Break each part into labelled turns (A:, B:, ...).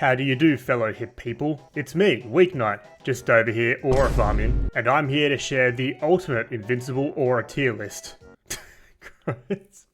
A: How do you do, fellow hip people? It's me, Weeknight, just over here aura farming, and I'm here to share the ultimate Invincible aura tier list.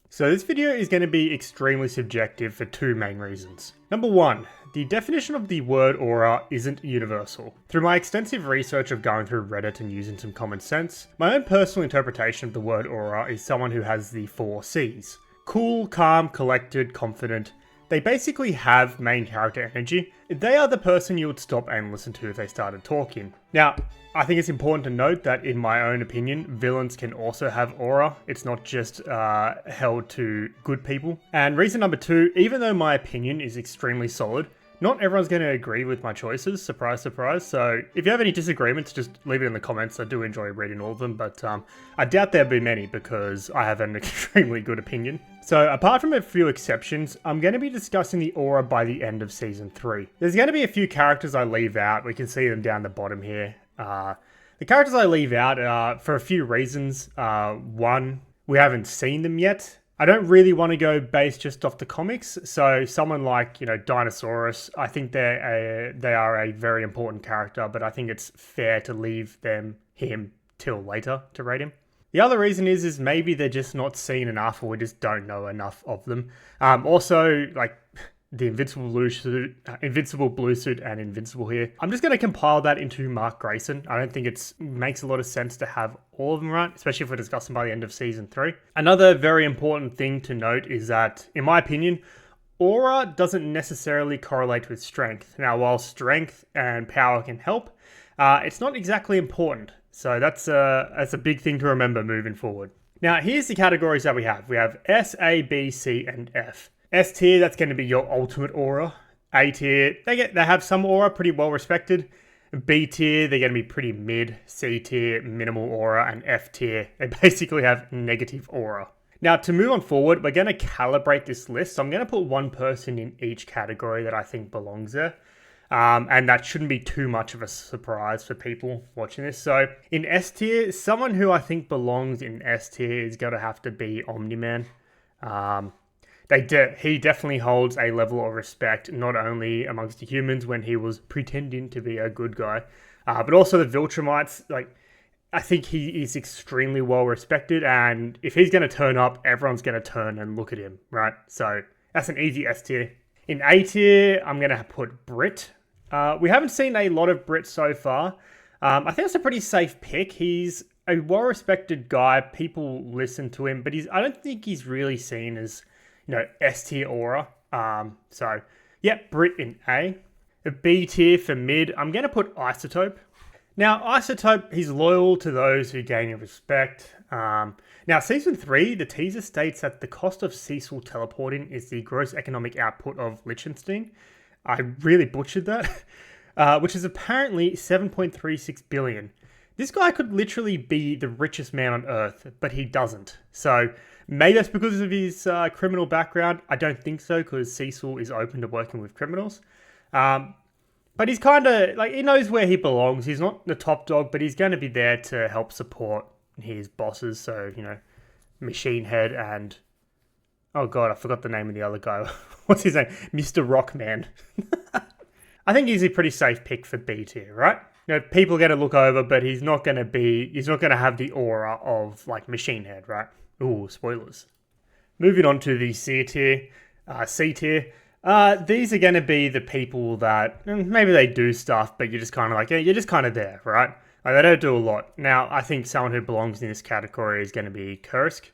A: So this video is going to be extremely subjective for two main reasons. Number one, the definition of the word aura isn't universal. Through my extensive research of going through Reddit and using some common sense, my own personal interpretation of the word aura is someone who has the 4 C's. Cool, calm, collected, confident. They basically have main character energy. They are the person you would stop and listen to if they started talking. Now, I think it's important to note that in my own opinion, villains can also have aura. It's not just held to good people. And reason number 2, even though my opinion is extremely solid, not everyone's going to agree with my choices, surprise, surprise. So if you have any disagreements, just leave it in the comments. I do enjoy reading all of them, but I doubt there'll be many because I have an extremely good opinion. So apart from a few exceptions, I'm going to be discussing the aura by the end of Season 3. There's going to be a few characters I leave out. We can see them down the bottom here. The characters I leave out for a few reasons. One, we haven't seen them yet. I don't really want to go based just off the comics, so someone like, Dinosaurus, I think they are a very important character, but I think it's fair to leave him till later to rate him. The other reason is maybe they're just not seen enough, or we just don't know enough of them. Also, like the Invincible Blue Suit, and Invincible here. I'm just going to compile that into Mark Grayson. I don't think it makes a lot of sense to have all of them right, especially if we're discussing by the end of Season 3. Another very important thing to note is that, in my opinion, aura doesn't necessarily correlate with strength. Now, while strength and power can help, it's not exactly important. So that's a big thing to remember moving forward. Now, here's the categories that we have. We have S, A, B, C, and F. S tier, that's going to be your ultimate aura. A tier, they have some aura, pretty well respected. B tier, they're going to be pretty mid. C tier, minimal aura. And F tier, they basically have negative aura. Now, to move on forward, we're going to calibrate this list. So I'm going to put one person in each category that I think belongs there. And that shouldn't be too much of a surprise for people watching this. So in S tier, someone who I think belongs in S tier is going to have to be Omni-Man. He definitely holds a level of respect, not only amongst the humans when he was pretending to be a good guy, but also the Viltrumites. I think he is extremely well respected, and if he's going to turn up, everyone's going to turn and look at him, right? So that's an easy S tier. In A tier, I'm going to put Brit. We haven't seen a lot of Brit so far. I think that's a pretty safe pick. He's a well-respected guy. People listen to him, but I don't think he's really seen as S tier aura. So, yeah, Brit in A. A B tier for mid, I'm going to put Isotope. Now, Isotope, he's loyal to those who gain your respect. Now, Season 3, the teaser states that the cost of Cecil teleporting is the gross economic output of Liechtenstein. I really butchered that. Which is apparently 7.36 billion. This guy could literally be the richest man on Earth, but he doesn't. So maybe that's because of his criminal background. I don't think so, because Cecil is open to working with criminals. But he's kind of, he knows where he belongs. He's not the top dog, but he's going to be there to help support his bosses. So, Machine Head and, oh God, I forgot the name of the other guy. What's his name? Mr. Rockman. I think he's a pretty safe pick for B tier, right? People are going to look over, but he's not going to have the aura of Machine Head, right? Ooh, spoilers. Moving on to the C tier. These are going to be the people that maybe they do stuff, but you're just kind of you're just kind of there, right? They don't do a lot. Now, I think someone who belongs in this category is going to be Kursk.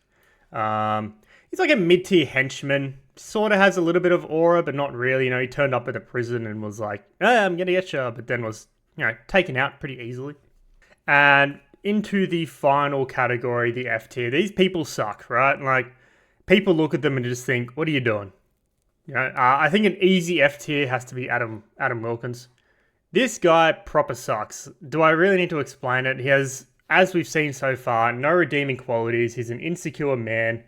A: He's like a mid-tier henchman. Sort of has a little bit of aura, but not really. He turned up at the prison and was like, I'm going to get you, but then was, taken out pretty easily. And into the final category, the F tier. These people suck, right? People look at them and just think, what are you doing? I think an easy F tier has to be Adam Wilkins. This guy proper sucks. Do I really need to explain it? He has, as we've seen so far, no redeeming qualities. He's an insecure man,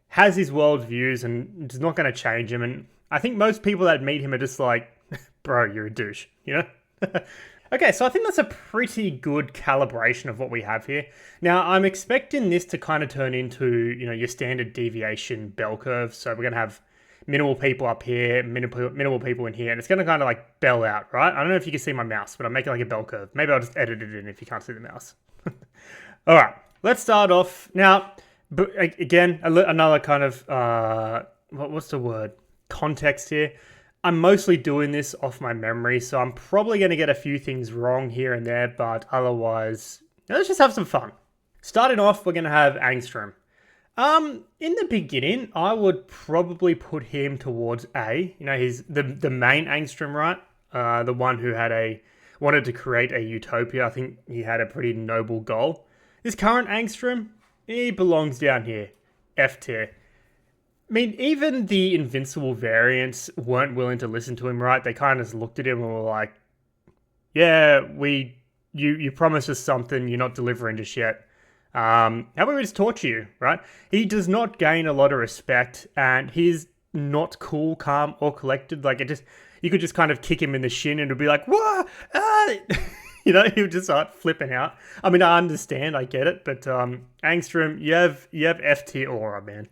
A: has his worldviews, and it's not going to change him. And I think most people that meet him are just like, bro, you're a douche, Okay, so I think that's a pretty good calibration of what we have here. Now, I'm expecting this to kind of turn into, your standard deviation bell curve. So we're going to have minimal people up here, minimal people in here, and it's going to kind of like bell out, right? I don't know if you can see my mouse, but I'm making like a bell curve. Maybe I'll just edit it in if you can't see the mouse. All right, let's start off now. But again, another kind of what's the word? Context here. I'm mostly doing this off my memory, so I'm probably going to get a few things wrong here and there, but otherwise, let's just have some fun. Starting off, we're going to have Angstrom. In the beginning, I would probably put him towards A. You know, he's the main Angstrom, right? The one who wanted to create a utopia. I think he had a pretty noble goal. This current Angstrom, he belongs down here, F tier. I mean, even the Invincible variants weren't willing to listen to him, right? They kind of just looked at him and were like, yeah, you promised us something, you're not delivering just yet. How about we just torture you, right? He does not gain a lot of respect, and he's not cool, calm, or collected. Like, you could just kind of kick him in the shin and it'd be like, whoa, ah! You know, he would just start flipping out. I mean, I understand, I get it, but Angstrom, you have F tier aura, man.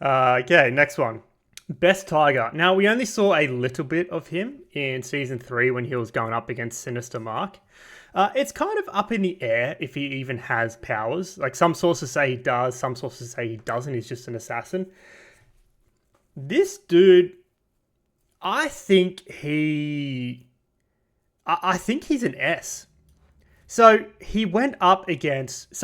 A: Okay, next one. Best Tiger. Now, we only saw a little bit of him in Season 3 when he was going up against Sinister Mark. It's kind of up in the air if he even has powers. Like, some sources say he does, some sources say he doesn't, he's just an assassin. This dude, I think he's an S. So, he went up against...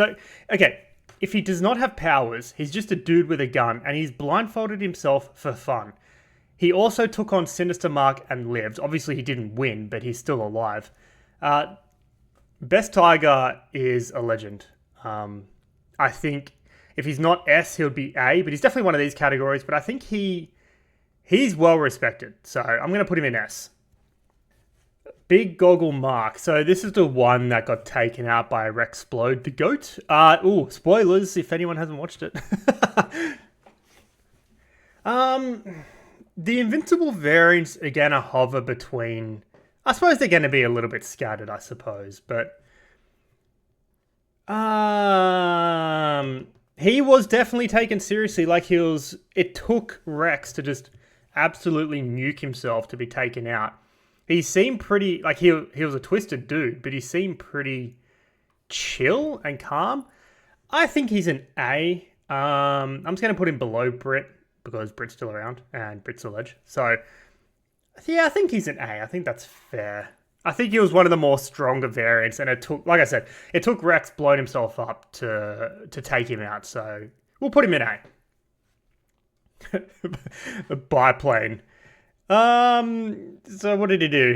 A: okay. If he does not have powers, he's just a dude with a gun, and he's blindfolded himself for fun. He also took on Sinister Mark and lived. Obviously, he didn't win, but he's still alive. Best Tiger is a legend. I think if he's not S, he'll be A, but he's definitely one of these categories, but I think he's well respected. So I'm going to put him in S. Big Goggle Mark. So this is the one that got taken out by Rexplode the goat. Spoilers if anyone hasn't watched it. The Invincible variants are going to hover between... I suppose they're going to be a little bit scattered, I suppose. But... he was definitely taken seriously. Like, it took Rex to just absolutely nuke himself to be taken out. He seemed pretty, like he was a twisted dude, but he seemed pretty chill and calm. I think he's an A. I'm just going to put him below Brit because Brit's still around and Brit's a ledge. So, yeah, I think he's an A. I think that's fair. I think he was one of the more stronger variants, and it took, like I said, it took Rex blowing himself up to take him out. So, we'll put him in A. A biplane. So what did he do?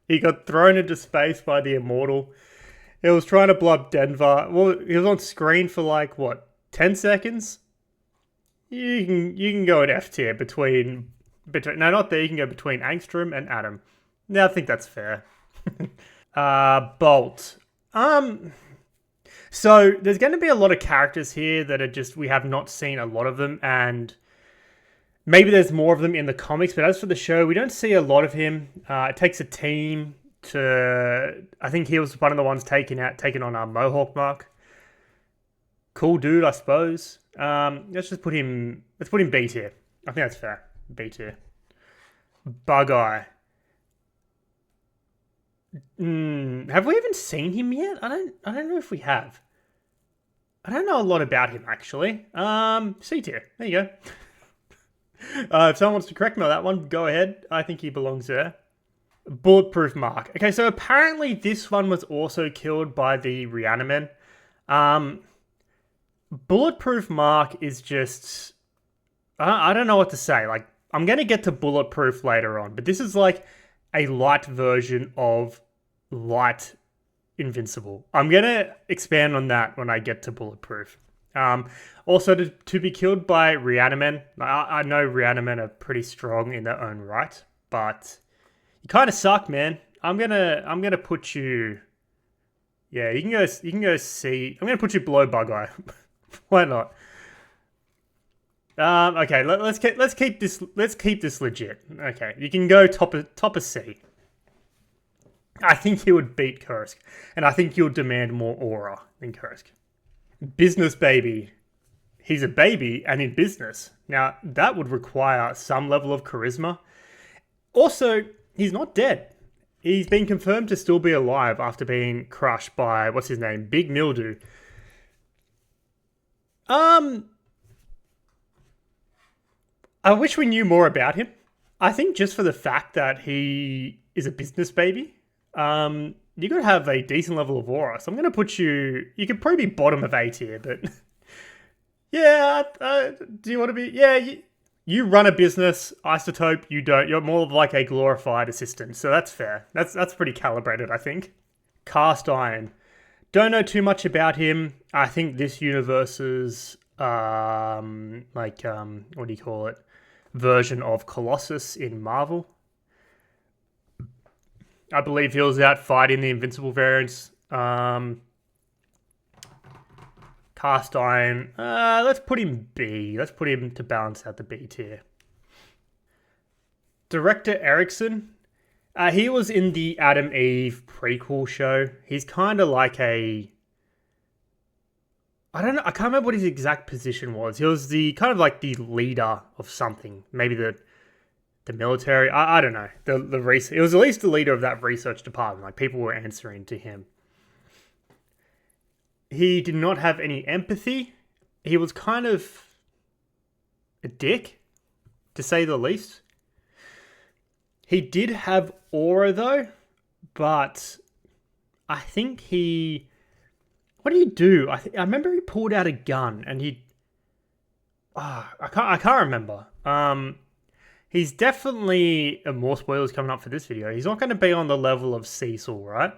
A: He got thrown into space by the Immortal. He was trying to blow up Denver. Well, he was on screen for like, what, 10 seconds? You can go at F tier between no, not there, you can go between Angstrom and Adam. Yeah, I think that's fair. Bolt. So there's going to be a lot of characters here that are just, we have not seen a lot of them, and maybe there's more of them in the comics, but as for the show, we don't see a lot of him. It takes a team to... I think he was one of the ones taking on our Mowhawk Mark. Cool dude, I suppose. Let's put him B tier. I think that's fair. B tier. Bug Eye. Have we even seen him yet? I don't know if we have. I don't know a lot about him, actually. C tier. There you go. If someone wants to correct me on that one, go ahead. I think he belongs there. Bulletproof Mark. Okay, so apparently this one was also killed by the Re-Animen. Bulletproof Mark is just... I don't know what to say. Like, I'm going to get to Bulletproof later on, but this is like a light version of light Invincible. I'm going to expand on that when I get to Bulletproof. Also, to be killed by Re-Animen. I know Re-Animen are pretty strong in their own right, but you kind of suck, man. I'm gonna put you. Yeah, you can go C. I'm gonna put you below Bug Eye. Why not? Okay, let's keep this legit. Okay, you can go top of C. I think he would beat Kursk, and I think you'll demand more aura than Kursk. Business baby. He's a baby and in business. Now, that would require some level of charisma. Also, he's not dead. He's been confirmed to still be alive after being crushed by, what's his name? Big Mildew. I wish we knew more about him. I think just for the fact that he is a business baby, you gotta have a decent level of aura. So I'm gonna put you could probably be bottom of A tier, but yeah, do you want to be, yeah, you run a business, Isotope, you don't. You're more of like a glorified assistant, so that's fair. That's pretty calibrated, I think. Cast Iron. Don't know too much about him. I think this universe's, what do you call it? Version of Colossus in Marvel. I believe he was out fighting the Invincible variants. Cast Iron. Let's put him B. Let's put him to balance out the B tier. Director Erickson. He was in the Adam Eve prequel show. He's kind of like a... I don't know. I can't remember what his exact position was. He was the kind of like the leader of something. Maybe the military. I don't know. It was at least the leader of that research department. Like, people were answering to him. He did not have any empathy. He was kind of a dick, to say the least. He did have aura, though, but I think he... What did he do? I remember he pulled out a gun, and he... I can't remember. He's definitely... more spoilers coming up for this video. He's not going to be on the level of Cecil, right?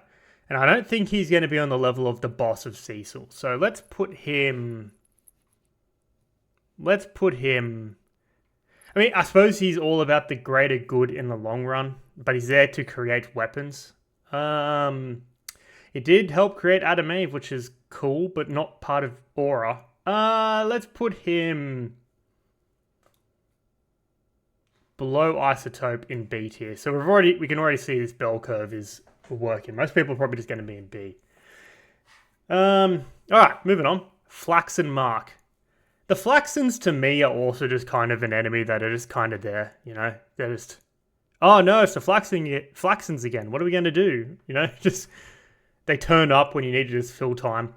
A: And I don't think he's going to be on the level of the boss of Cecil. So let's put him... I mean, I suppose he's all about the greater good in the long run, but he's there to create weapons. He did help create Adam Eve, which is cool, but not part of Aura. Let's put him below Isotope in B tier. So we can already see this bell curve is working. Most people are probably just going to be in B. Alright, moving on. Flaxan Mark. The Flaxans, to me, are also just kind of an enemy that are just kind of there, you know? They're just... Oh, no, it's the Flaxans again. What are we going to do? You know, just... They turn up when you need to just fill time.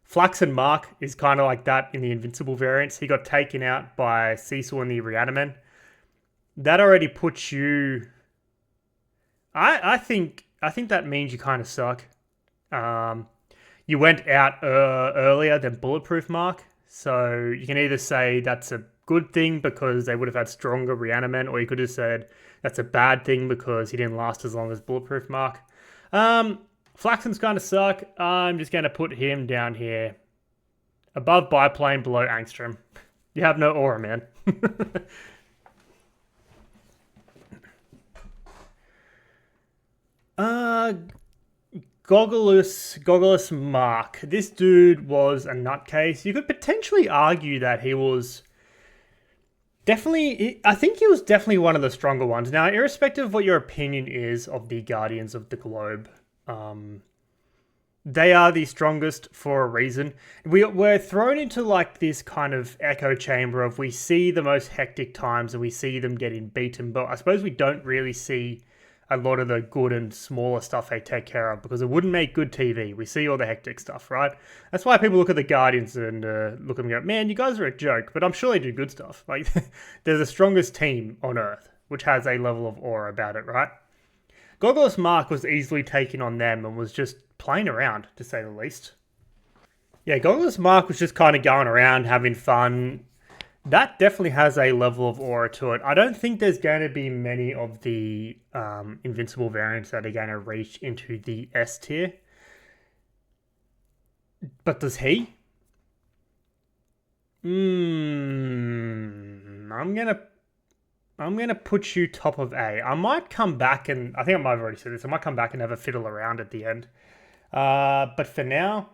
A: Flaxan Mark is kind of like that in the Invincible variants. He got taken out by Cecil and the Re-Animen. That already puts you... I think that means you kind of suck. You went out earlier than Bulletproof Mark. So you can either say that's a good thing because they would have had stronger Re-Animen, or you could have said that's a bad thing because he didn't last as long as Bulletproof Mark. Flaxans kind of suck. I'm just going to put him down here. Above Biplane, below Angstrom. You have no aura, man. Goggleless Mark. This dude was a nutcase. You could potentially argue that he was definitely... I think he was definitely one of the stronger ones. Now, irrespective of what your opinion is of the Guardians of the Globe, they are the strongest for a reason. We're thrown into like this kind of echo chamber of we see the most hectic times and we see them getting beaten, but I suppose we don't really see a lot of the good and smaller stuff they take care of because it wouldn't make good TV. We see all the hectic stuff, right? That's why people look at the Guardians and look at them and go, man, you guys are a joke, but I'm sure they do good stuff. Like, they're the strongest team on Earth, which has a level of aura about it, right? Goggleless Mark was easily taking on them and was just playing around, to say the least. Yeah, Goggleless Mark was just kind of going around, having fun. That definitely has a level of aura to it. I don't think there's going to be many of the Invincible variants that are going to reach into the S tier. But does he? I'm gonna put you top of A. I might come back and... I think I might have already said this. I might come back and have a fiddle around at the end. But for now...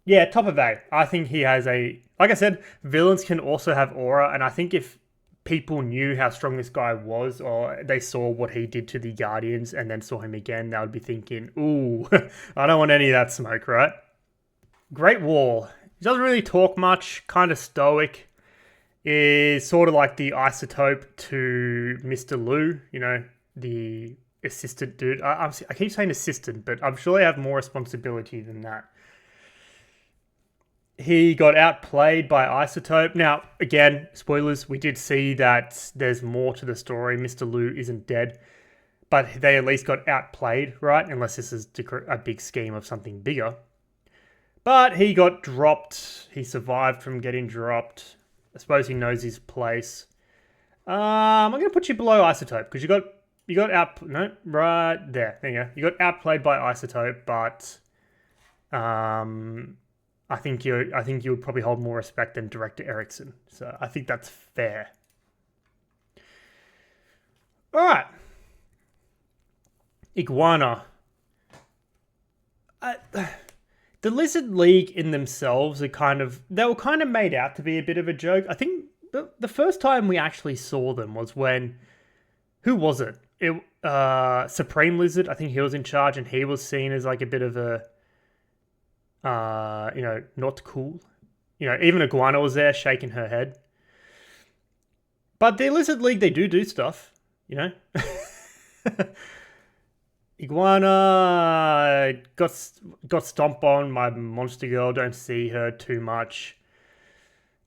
A: Yeah, top of A. I think he has a... Like I said, villains can also have aura, and I think if people knew how strong this guy was, or they saw what he did to the Guardians and then saw him again, they would be thinking, ooh, I don't want any of that smoke, right? Great Wall. He doesn't really talk much, kind of stoic. is sort of like the isotope to Mr. Lou, you know, the assistant dude. I keep saying assistant, but I'm sure they have more responsibility than that. He got outplayed by Isotope. Now, again, spoilers, we did see that there's more to the story. Mr. Lou isn't dead, but they at least got outplayed, right? Unless this is a big scheme of something bigger. But he got dropped. He survived from getting dropped. I suppose he knows his place. I'm going to put you below Isotope because you got out. No, right there. There you go. You got outplayed by Isotope, but I think you would probably hold more respect than Director Erickson. So I think that's fair. All right. Iguana. The Lizard League in themselves are they were kind of made out to be a bit of a joke. I think the first time we actually saw them was when, who was it? Supreme Lizard. I think he was in charge and he was seen as like a bit of a, not cool. You know, even Iguana was there shaking her head. But the Lizard League, they do stuff, you know. Iguana got stomped on by Monster Girl. Don't see her too much.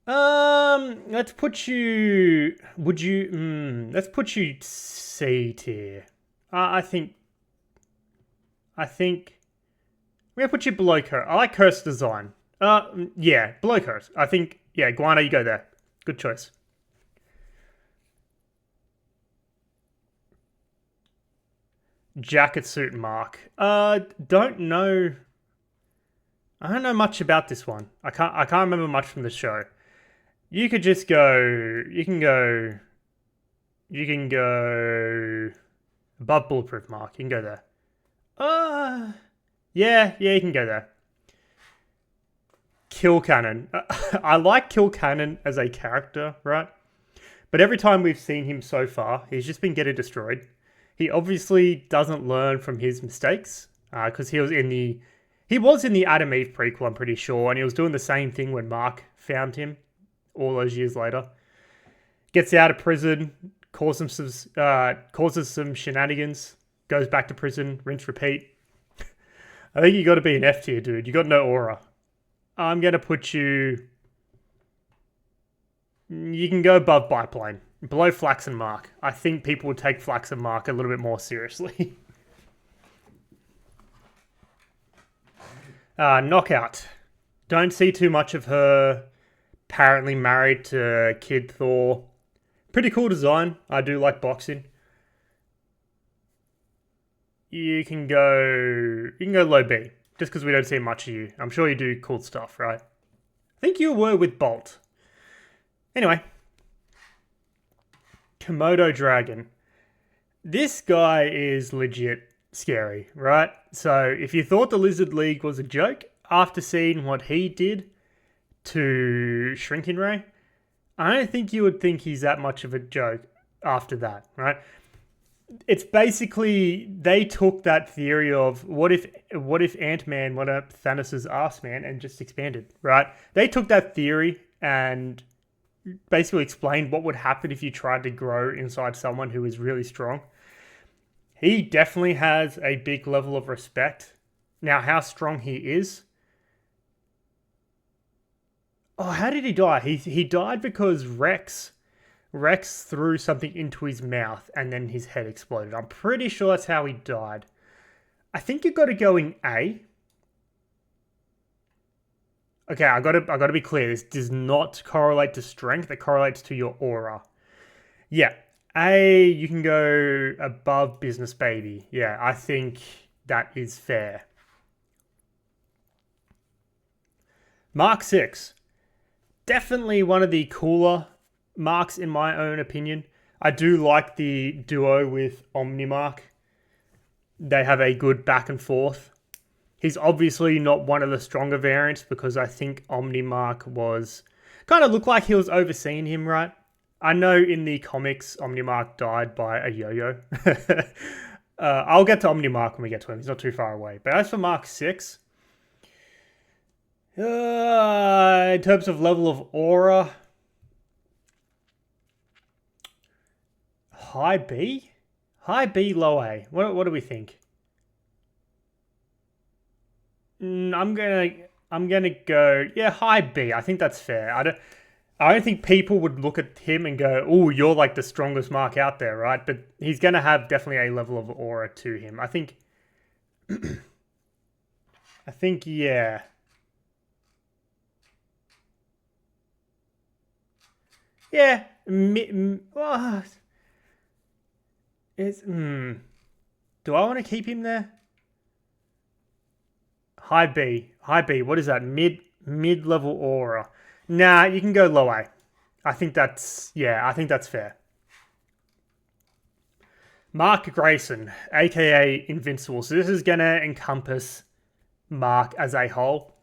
A: Let's put you. Let's put you C tier. I think. We're gonna put you below Curse. I like Curse design. Yeah, below Curse. I think. Yeah, Iguana, you go there. Good choice. Jacketsuit Mark. Don't know. I don't know much about this one. I can't remember much from the show. You could just go. You can go above Bulletproof Mark. You can go there. Yeah, you can go there. Kill Cannon. I like Kill Cannon as a character, right? But every time we've seen him so far, he's just been getting destroyed. He obviously doesn't learn from his mistakes because he was in the Adam Eve prequel, I'm pretty sure, and he was doing the same thing when Mark found him all those years later. Gets out of prison, causes some shenanigans, goes back to prison, rinse, repeat. I think you got to be an F tier, dude. You got no aura. I'm going to put you... You can go above Biplane. Below Flaxan Mark. I think people would take Flaxan Mark a little bit more seriously. Knockout. Don't see too much of her. Apparently married to Kid Thor. Pretty cool design. I do like boxing. You can go low B. Just because we don't see much of you. I'm sure you do cool stuff, right? I think you were with Bolt. Anyway. Komodo Dragon. This guy is legit scary, right? So if you thought the Lizard League was a joke, after seeing what he did to Shrinking Ray, I don't think you would think he's that much of a joke after that, right? It's basically, they took that theory of what if Ant-Man went up Thanos' ass, man, and just expanded, right? They took that theory and basically explained what would happen if you tried to grow inside someone who is really strong. He definitely has a big level of respect. Now, how strong he is... Oh, how did he die? He died because Rex threw something into his mouth and then his head exploded. I'm pretty sure that's how he died. I think you've got to go in A. Okay, I got to be clear. This does not correlate to strength. It correlates to your aura. Yeah, A, you can go above Business Baby. Yeah, I think that is fair. Mark 6. Definitely one of the cooler marks in my own opinion. I do like the duo with Omni-mark. They have a good back and forth. He's obviously not one of the stronger variants because I think Omni-mark was... kind of looked like he was overseeing him, right? I know in the comics, Omni-mark died by a yo-yo. I'll get to Omni-mark when we get to him. He's not too far away. But as for Mark 6... in terms of level of aura, High B? High B, low A. What do we think? I'm gonna go, yeah, high B. I think that's fair. I don't think people would look at him and go, "Oh, you're like the strongest Mark out there, right?" But he's gonna have definitely a level of aura to him. I think. I think, yeah. Yeah. It's, do I want to keep him there? High B. High B. What is that? Mid level aura. Nah, you can go low A. I think that's, yeah, I think that's fair. Mark Grayson, aka Invincible. So this is gonna encompass Mark as a whole.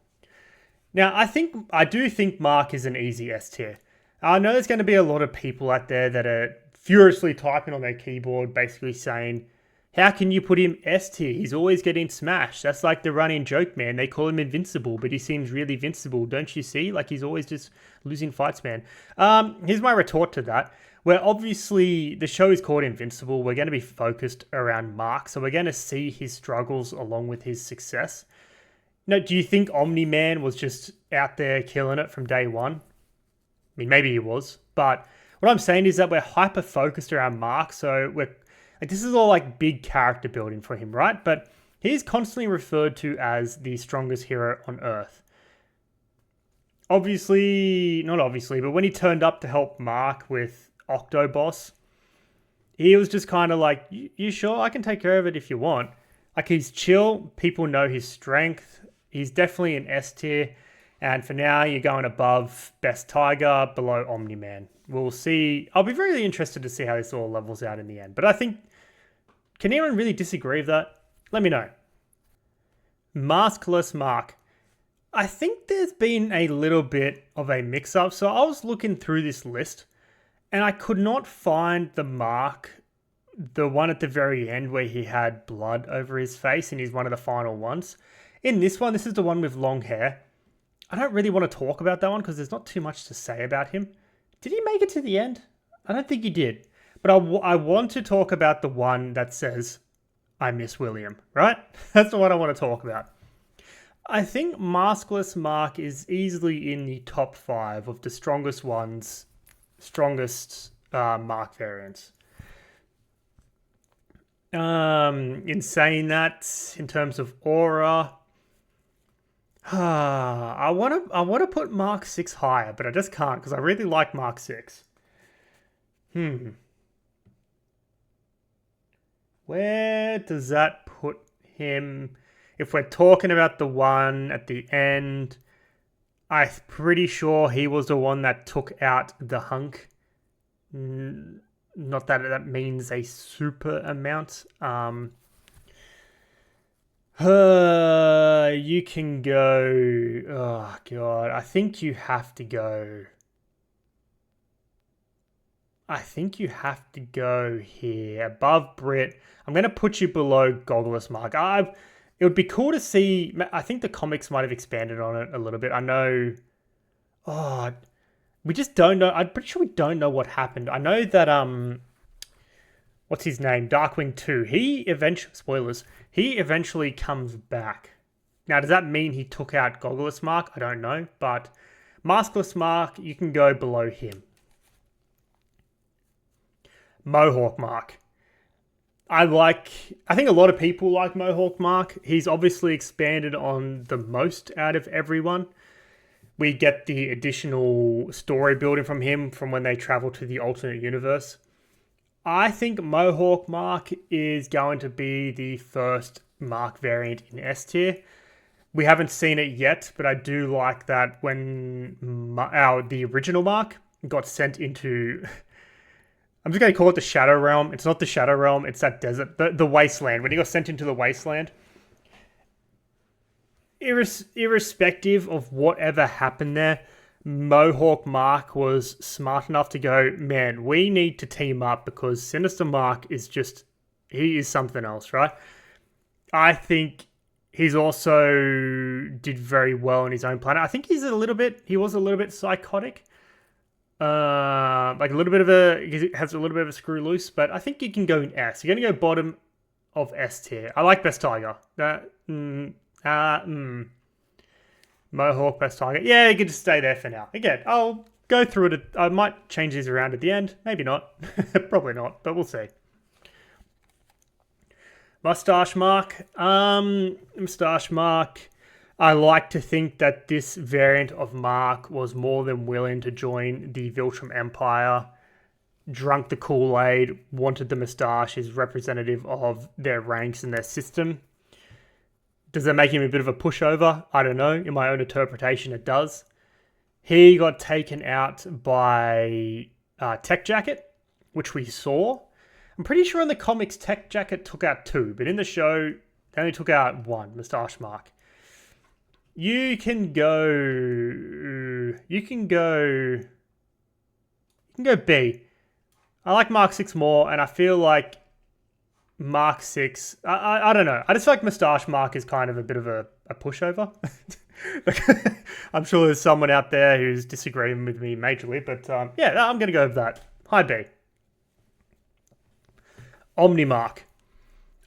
A: Now, I do think Mark is an easy S tier. I know there's going to be a lot of people out there that are furiously typing on their keyboard, basically saying, "How can you put him S tier? He's always getting smashed. That's like the running joke, man. They call him Invincible, but he seems really invincible. Don't you see? Like he's always just losing fights, man." Here's my retort to that. Where obviously the show is called Invincible, we're going to be focused around Mark, so we're going to see his struggles along with his success. No, do you think Omni-Man was just out there killing it from day one? I mean, maybe he was, but what I'm saying is that we're hyper focused around Mark, so we're like, this is all like big character building for him, right? But he's constantly referred to as the strongest hero on Earth. Obviously, not obviously, but when he turned up to help Mark with Octoboss, he was just kind of like, "You sure? I can take care of it if you want." Like, he's chill. People know his strength. He's definitely an S tier. And for now, you're going above Best Tiger, below Omni-Man. We'll see. I'll be really interested to see how this all levels out in the end. But I think, can anyone really disagree with that? Let me know. Maskless Mark. I think there's been a little bit of a mix-up. So I was looking through this list, and I could not find the Mark, the one at the very end where he had blood over his face, and he's one of the final ones. In this one, this is the one with long hair. I don't really want to talk about that one because there's not too much to say about him. Did he make it to the end? I don't think he did. But I want to talk about the one that says, "I miss William," right? That's the one I want to talk about. I think Maskless Mark is easily in the top 5 of the strongest ones, strongest Mark variants. In saying that, in terms of aura, I want to put Mark 6 higher, but I just can't because I really like Mark 6. Where does that put him? If we're talking about the one at the end, I'm pretty sure he was the one that took out the Hunk. Not that that means a super amount. You can go... Oh, God. I think you have to go... here. Above Brit. I'm going to put you below Goggleless Mark. It would be cool to see... I think the comics might have expanded on it a little bit. I know... Oh... We just don't know. I'm pretty sure we don't know what happened. I know that... What's his name? Darkwing 2. He eventually comes back. Now, does that mean he took out Goggleless Mark? I don't know. But Maskless Mark, you can go below him. Mowhawk Mark. I think a lot of people like Mowhawk Mark. He's obviously expanded on the most out of everyone. We get the additional story building from him from when they travel to the alternate universe. I think Mowhawk Mark is going to be the first Mark variant in S tier. We haven't seen it yet, but I do like that when the original Mark got sent into... I'm just going to call it the Shadow Realm. It's not the Shadow Realm, it's that desert, the Wasteland. When he got sent into the Wasteland, irrespective of whatever happened there, Mowhawk Mark was smart enough to go, "Man, we need to team up because Sinister Mark is just, he is something else," right? I think he's also did very well on his own planet. I think he was a little bit psychotic. Like a little bit of a, it has a little bit of a screw loose, but I think you can go in S. You're going to go bottom of S tier. I like Best Tiger. Mowhawk, Best Tiger. Yeah, you can just stay there for now. Again, I'll go through it. I might change these around at the end. Maybe not. Probably not, but we'll see. Mustache Mark. Mustache Mark. I like to think that this variant of Mark was more than willing to join the Viltrumite Empire, drunk the Kool-Aid, wanted the moustache, is representative of their ranks and their system. Does that make him a bit of a pushover? I don't know. In my own interpretation, it does. He got taken out by Tech Jacket, which we saw. I'm pretty sure in the comics, Tech Jacket took out 2, but in the show, they only took out 1, Mustache Mark. You can go B. I like Mark 6 more, and I feel like Mark 6, I don't know. I just feel like Mustache Mark is kind of a bit of a pushover. I'm sure there's someone out there who's disagreeing with me majorly, but yeah, I'm going to go with that. High B. Omni-mark.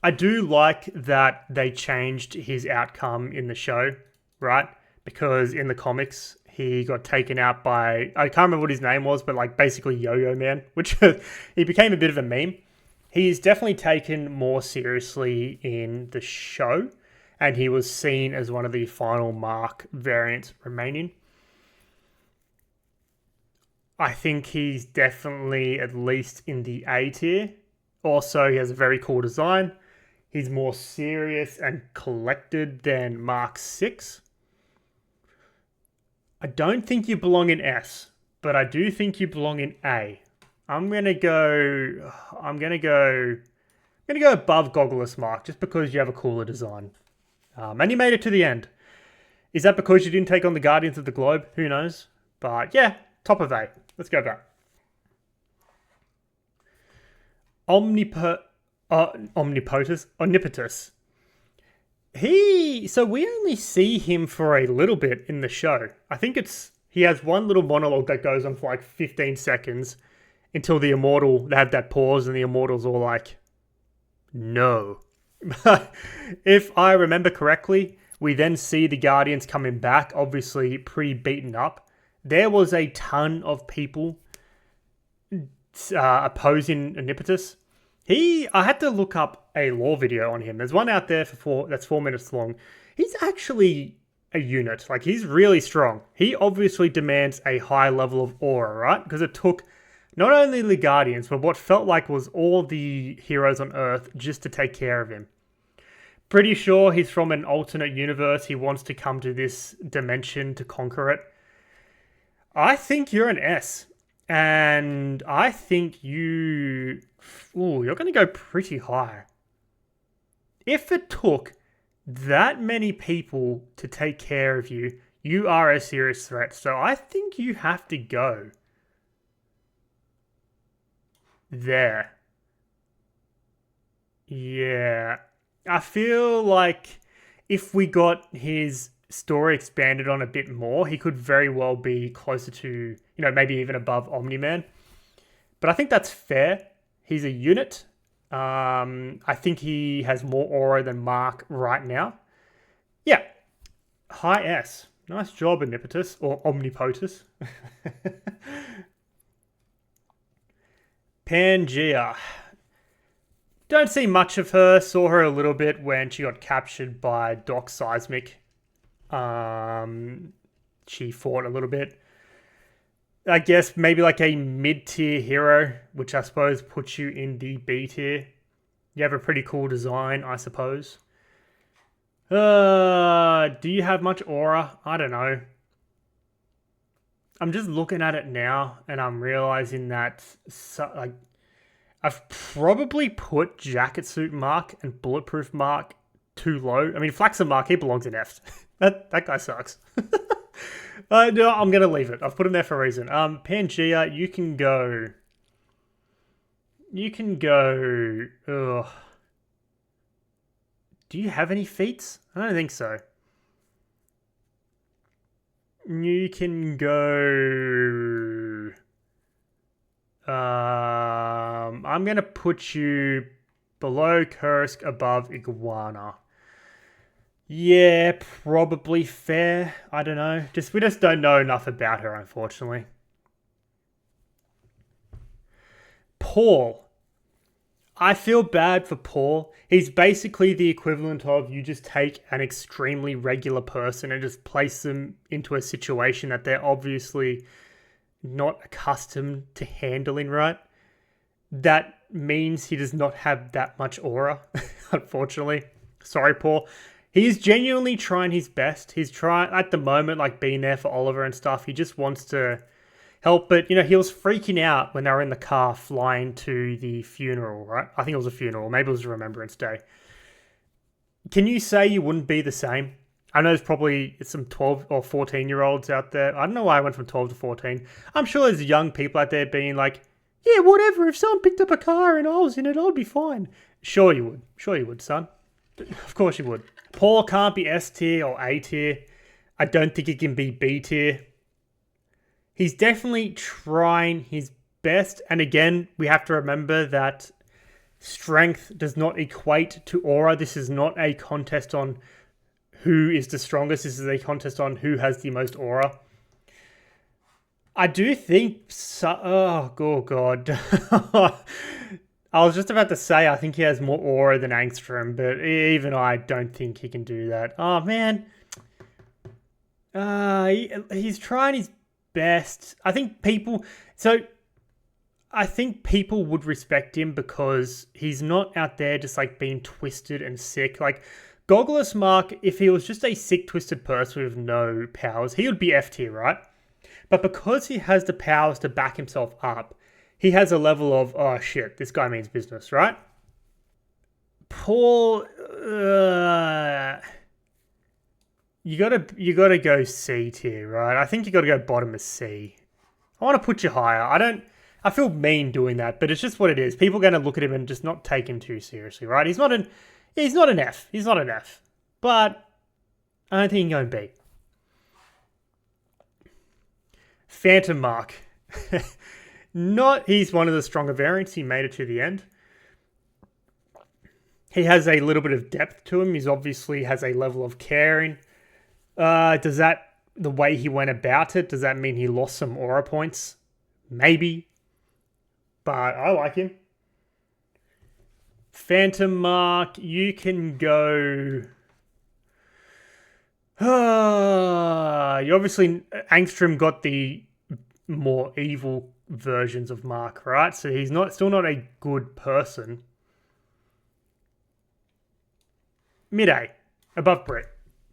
A: I do like that they changed his outcome in the show, right? Because in the comics, he got taken out by, I can't remember what his name was, but like basically Yo-Yo Man, which he became a bit of a meme. He's definitely taken more seriously in the show, and he was seen as one of the final Mark variants remaining. I think he's definitely at least in the A tier. Also, he has a very cool design. He's more serious and collected than Mark 6. I don't think you belong in S, but I do think you belong in A. I'm gonna go above Goggleless Mark just because you have a cooler design. And you made it to the end. Is that because you didn't take on the Guardians of the Globe? Who knows? But yeah, top of A. Let's go back. Omnipotus. So we only see him for a little bit in the show. I think he has one little monologue that goes on for like 15 seconds until they have that pause and the Immortal's all like, no. If I remember correctly, we then see the Guardians coming back, obviously pre-beaten up. There was a ton of people opposing Omnipotus. I had to look up a lore video on him. There's one out there that's 4 minutes long. He's actually a unit. Like, he's really strong. He obviously demands a high level of aura, right? Because it took not only the Guardians, but what felt like was all the heroes on Earth just to take care of him. Pretty sure he's from an alternate universe. He wants to come to this dimension to conquer it. I think you're an S. And I think you're going to go pretty high. If it took that many people to take care of you, you are a serious threat. So I think you have to go there. Yeah. I feel like if we got his story expanded on a bit more, he could very well be closer to, maybe even above Omni-Man. But I think that's fair. He's a unit. I think he has more aura than Mark right now. Yeah. High S. Nice job, Omnipotus, or Omnipotus. Pangea. Don't see much of her. Saw her a little bit when she got captured by Doc Seismic. She fought a little bit. I guess maybe like a mid-tier hero, which I suppose puts you in the B tier. You have a pretty cool design, I suppose. Do you have much aura? I don't know. I'm just looking at it now, and I'm realizing that I've probably put Jacketsuit Mark and Bulletproof Mark too low. I mean, Flaxan Mark, he belongs in F. That guy sucks. No, I'm going to leave it. I've put him there for a reason. Pangea, you can go... Ugh. Do you have any feats? I don't think so. You can go... I'm going to put you below Kursk, above Iguana. Yeah, probably fair. I don't know. We just don't know enough about her, unfortunately. Paul. I feel bad for Paul. He's basically the equivalent of you just take an extremely regular person and just place them into a situation that they're obviously not accustomed to handling, right? That means he does not have that much aura, unfortunately. Sorry, Paul. He is genuinely trying his best. He's trying, at the moment, like being there for Oliver and stuff. He just wants to help, but, you know, he was freaking out when they were in the car flying to the funeral, right? I think it was a funeral. Maybe it was a Remembrance Day. Can you say you wouldn't be the same? I know there's probably some 12 or 14-year-olds out there. I don't know why I went from 12 to 14. I'm sure there's young people out there being like, yeah, whatever. If someone picked up a car and I was in it, I'd be fine. Sure you would. Sure you would, son. Of course you would. Paul can't be S tier or A tier. I don't think he can be B tier. He's definitely trying his best. And again, we have to remember that strength does not equate to aura. This is not a contest on who is the strongest. This is a contest on who has the most aura. I do think... oh, God. I was just about to say I think he has more aura than Angstrom, but even I don't think he can do that. Oh, man. He's trying his best. I think people would respect him because he's not out there just like being twisted and sick. Like Goggleless Mark, if he was just a sick, twisted person with no powers, he would be F tier, right? But because he has the powers to back himself up, he has a level of, oh shit, this guy means business, right? Paul, you gotta go C tier, right? I think you gotta go bottom of C. I want to put you higher. I feel mean doing that, but it's just what it is. People are going to look at him and just not take him too seriously, right? He's not an F. He's not an F. But I don't think he can go B. Phantom Mark. He's one of the stronger variants. He made it to the end. He has a little bit of depth to him. He's obviously has a level of caring. Does that, the way he went about it, does that mean he lost some aura points? Maybe. But I like him. Phantom Mark, you can go... you obviously... Angstrom got the more evil versions of Mark, right? So he's still not a good person. Mid-A. Above Brit.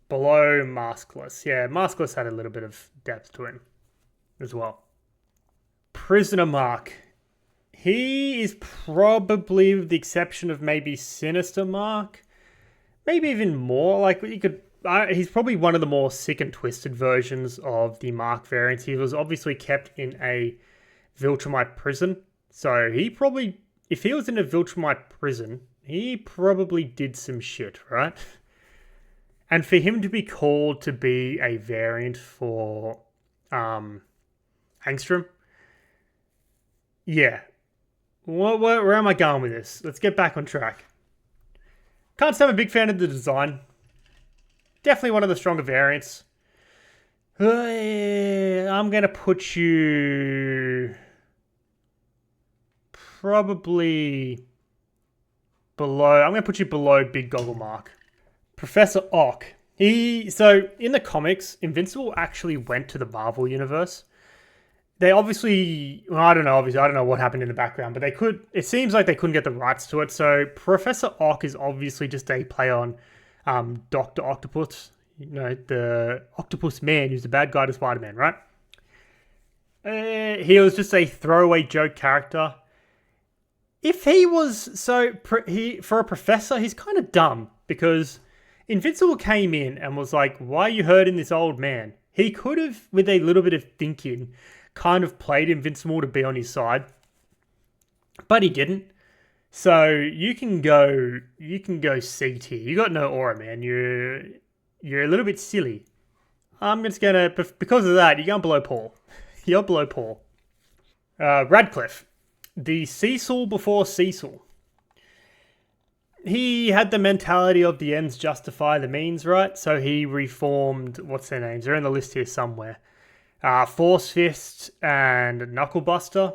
A: Below Maskless. Yeah, Maskless had a little bit of depth to him as well. Prisoner Mark. He is probably, with the exception of maybe Sinister Mark, maybe even more. Like you could, he's probably one of the more sick and twisted versions of the Mark variants. He was obviously kept in a Viltrumite prison, so he probably, if he was in a Viltrumite prison, he probably did some shit, right? And for him to be called to be a variant for Angstrom, yeah. Where am I going with this? Let's get back on track. Can't say I'm a big fan of the design. Definitely one of the stronger variants. I'm going to put you probably below. I'm going to put you below Big Goggle Mark. Professor Ock. So in the comics, Invincible actually went to the Marvel universe. They obviously, well, I don't know what happened in the background, but it seems like they couldn't get the rights to it. So Professor Ock is obviously just a play on Dr. Octopus, you know, the Octopus Man, who's the bad guy to Spider-Man, right? He was just a throwaway joke character. If he was, for a professor, he's kind of dumb because Invincible came in and was like, why are you hurting this old man? He could have, with a little bit of thinking, kind of played Invincible to be on his side, but he didn't. So you can go C tier. You got no aura, man. You're a little bit silly. I'm just gonna, because of that, you're going below Paul. You're below Paul. Radcliffe. the Cecil before Cecil. He had the mentality of the ends justify the means, right? So he reformed, what's their names? They're in the list here somewhere. Force Fist and Knucklebuster.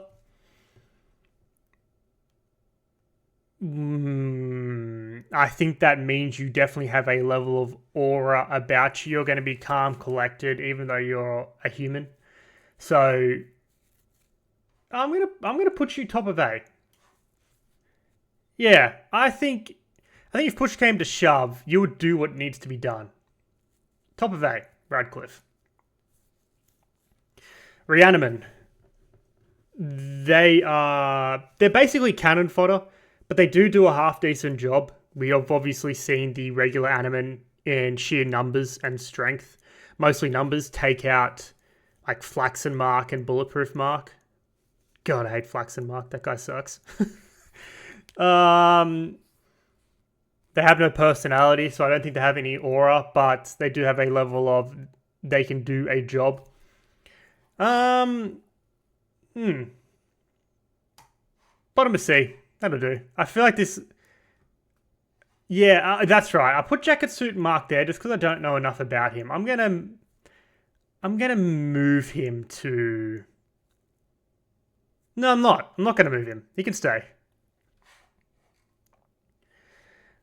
A: I think that means you definitely have a level of aura about you. You're going to be calm, collected, even though you're a human. So I'm gonna put you top of A. Yeah, I think if push came to shove, you would do what needs to be done. Top of A, Radcliffe. Re-Animen. They're basically cannon fodder, but they do a half decent job. We have obviously seen the regular Animen in sheer numbers and strength, mostly numbers, take out like Flaxan Mark and Bulletproof Mark. God, I hate Flaxan Mark. That guy sucks. They have no personality, so I don't think they have any aura, but they do have a level of they can do a job. Bottom of C. That'll do. I feel like this... Yeah, that's right. I put Jacketsuit Mark there just because I don't know enough about him. I'm gonna move him to... No, I'm not. I'm not going to move him. He can stay.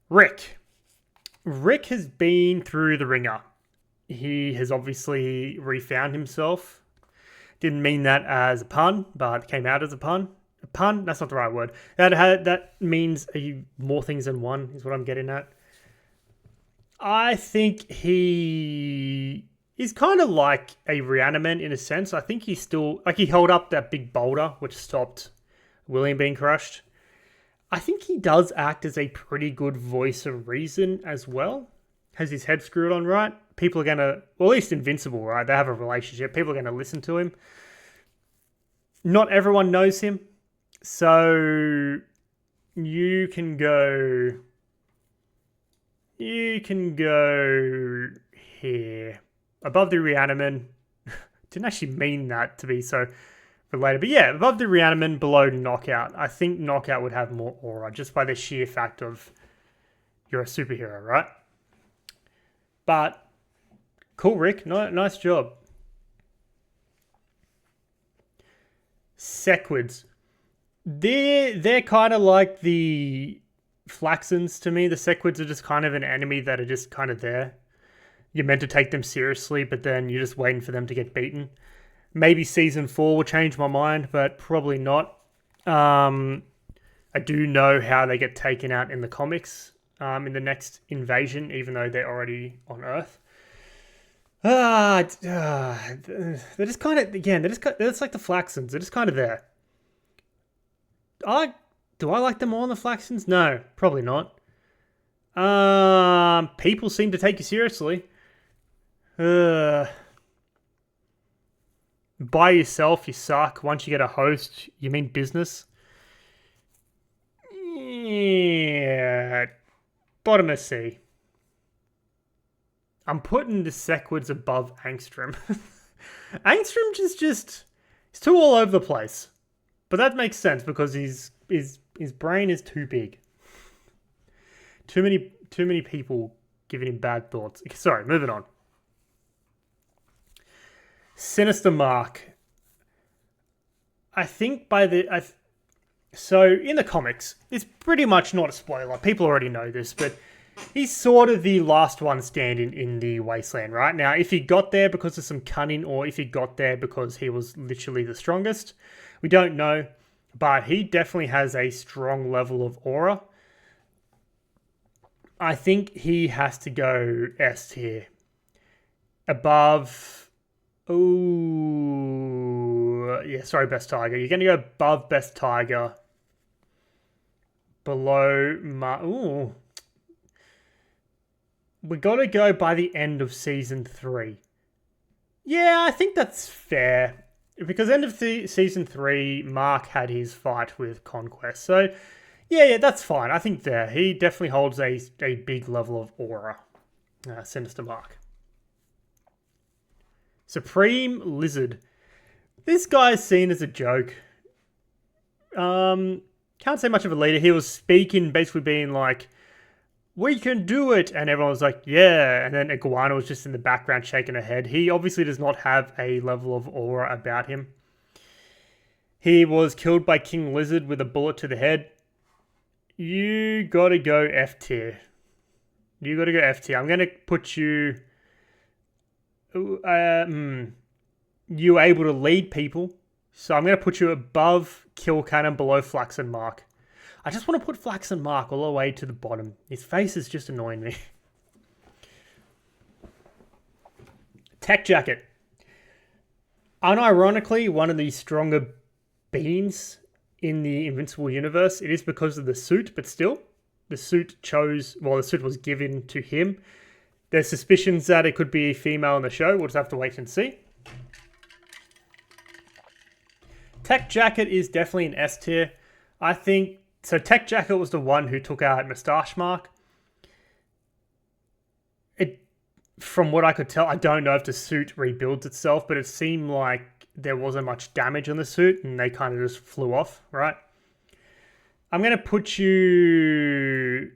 A: Rick. Rick has been through the ringer. He has obviously refound himself. Didn't mean that as a pun, but it came out as a pun. A pun? That's not the right word. That means more things than one, is what I'm getting at. I think he's kind of like a Re-Animen in a sense. I think he's still... Like, he held up that big boulder, which stopped William being crushed. I think he does act as a pretty good voice of reason as well. Has his head screwed on right. People are going to... Well, at least Invincible, right? They have a relationship. People are going to listen to him. Not everyone knows him. So you can go here. Above the Re-Animen. Didn't actually mean that to be so related. But yeah, above the Re-Animen, below Knockout. I think Knockout would have more aura just by the sheer fact of you're a superhero, right? But cool, Rick. Nice job. Sequids. They're kind of like the Flaxans to me. The Sequids are just kind of an enemy that are just kind of there. You're meant to take them seriously, but then you're just waiting for them to get beaten. Maybe Season 4 will change my mind, but probably not. I do know how they get taken out in the comics in the next invasion, even though they're already on Earth. They're just kind of, again, they're just like the Flaxans. They're just kind of there. Do I like them more than the Flaxans? No, probably not. People seem to take you seriously. By yourself, you suck. Once you get a host, you mean business. Yeah. Bottom of C. I'm putting the Sequids above Angstrom. Angstrom just he's too all over the place. But that makes sense because his brain is too big. Too many people giving him bad thoughts. Sorry, moving on. Sinister Mark. I think so in the comics, it's pretty much not a spoiler. People already know this, but he's sort of the last one standing in the wasteland, right? Now, if he got there because of some cunning or if he got there because he was literally the strongest, we don't know. But he definitely has a strong level of aura. I think he has to go S tier. Above... Oh, yeah, sorry, Best Tiger. You're going to go above Best Tiger. Below... Ooh. We got to go by the end of Season 3. Yeah, I think that's fair. Because end of Season 3, Mark had his fight with Conquest. So, yeah, that's fine. I think there. He definitely holds a big level of aura. Sinister Mark. Supreme Lizard. This guy is seen as a joke. Can't say much of a leader. He was speaking, basically being like, we can do it, and everyone was like, yeah, and then Iguana was just in the background shaking her head. He obviously does not have a level of aura about him. He was killed by King Lizard with a bullet to the head. You gotta go F tier. You gotta go F tier. I'm gonna put you... you were able to lead people, so I'm gonna put you above Kill Cannon, below Flaxan Mark. I just want to put Flaxan Mark all the way to the bottom. His face is just annoying me. Tech Jacket. Unironically, one of the stronger beings in the Invincible universe. It is because of the suit, but still, the suit was given to him. There's suspicions that it could be a female in the show. We'll just have to wait and see. Tech Jacket is definitely an S tier. I think... So Tech Jacket was the one who took out Mustache Mark. From what I could tell, I don't know if the suit rebuilds itself, but it seemed like there wasn't much damage on the suit and they kind of just flew off, right? I'm going to put you,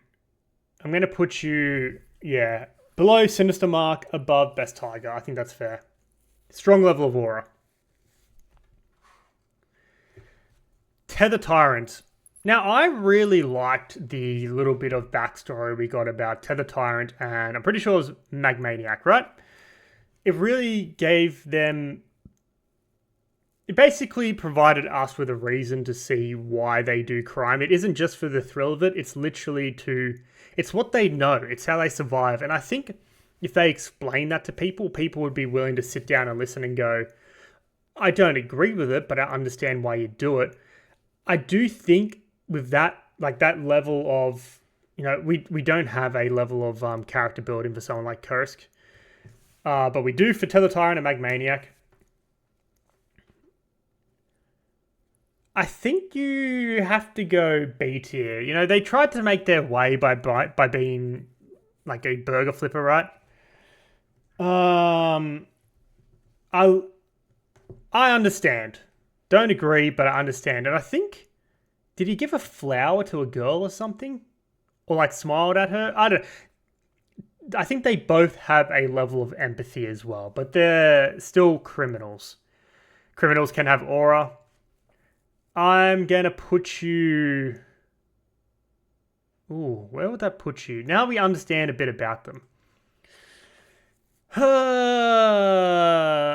A: yeah, below Sinister Mark, above Best Tiger. I think that's fair. Strong level of aura. Tether Tyrant. Now, I really liked the little bit of backstory we got about Tether Tyrant, and I'm pretty sure it was Magmaniac, right? It really gave them... It basically provided us with a reason to see why they do crime. It isn't just for the thrill of it, it's literally to... It's what they know, it's how they survive, and I think if they explain that to people, people would be willing to sit down and listen and go, I don't agree with it, but I understand why you do it. I do think with that, like that level of, we don't have a level of character building for someone like Kursk. But we do for Tether Tyrant and Magmaniac. I think you have to go B tier. They tried to make their way by being like a burger flipper, right? I understand. Don't agree, but I understand. And I think... Did he give a flower to a girl or something? Or like smiled at her? I think they both have a level of empathy as well, but they're still criminals. Criminals can have aura. I'm gonna put you... Ooh, where would that put you? Now we understand a bit about them.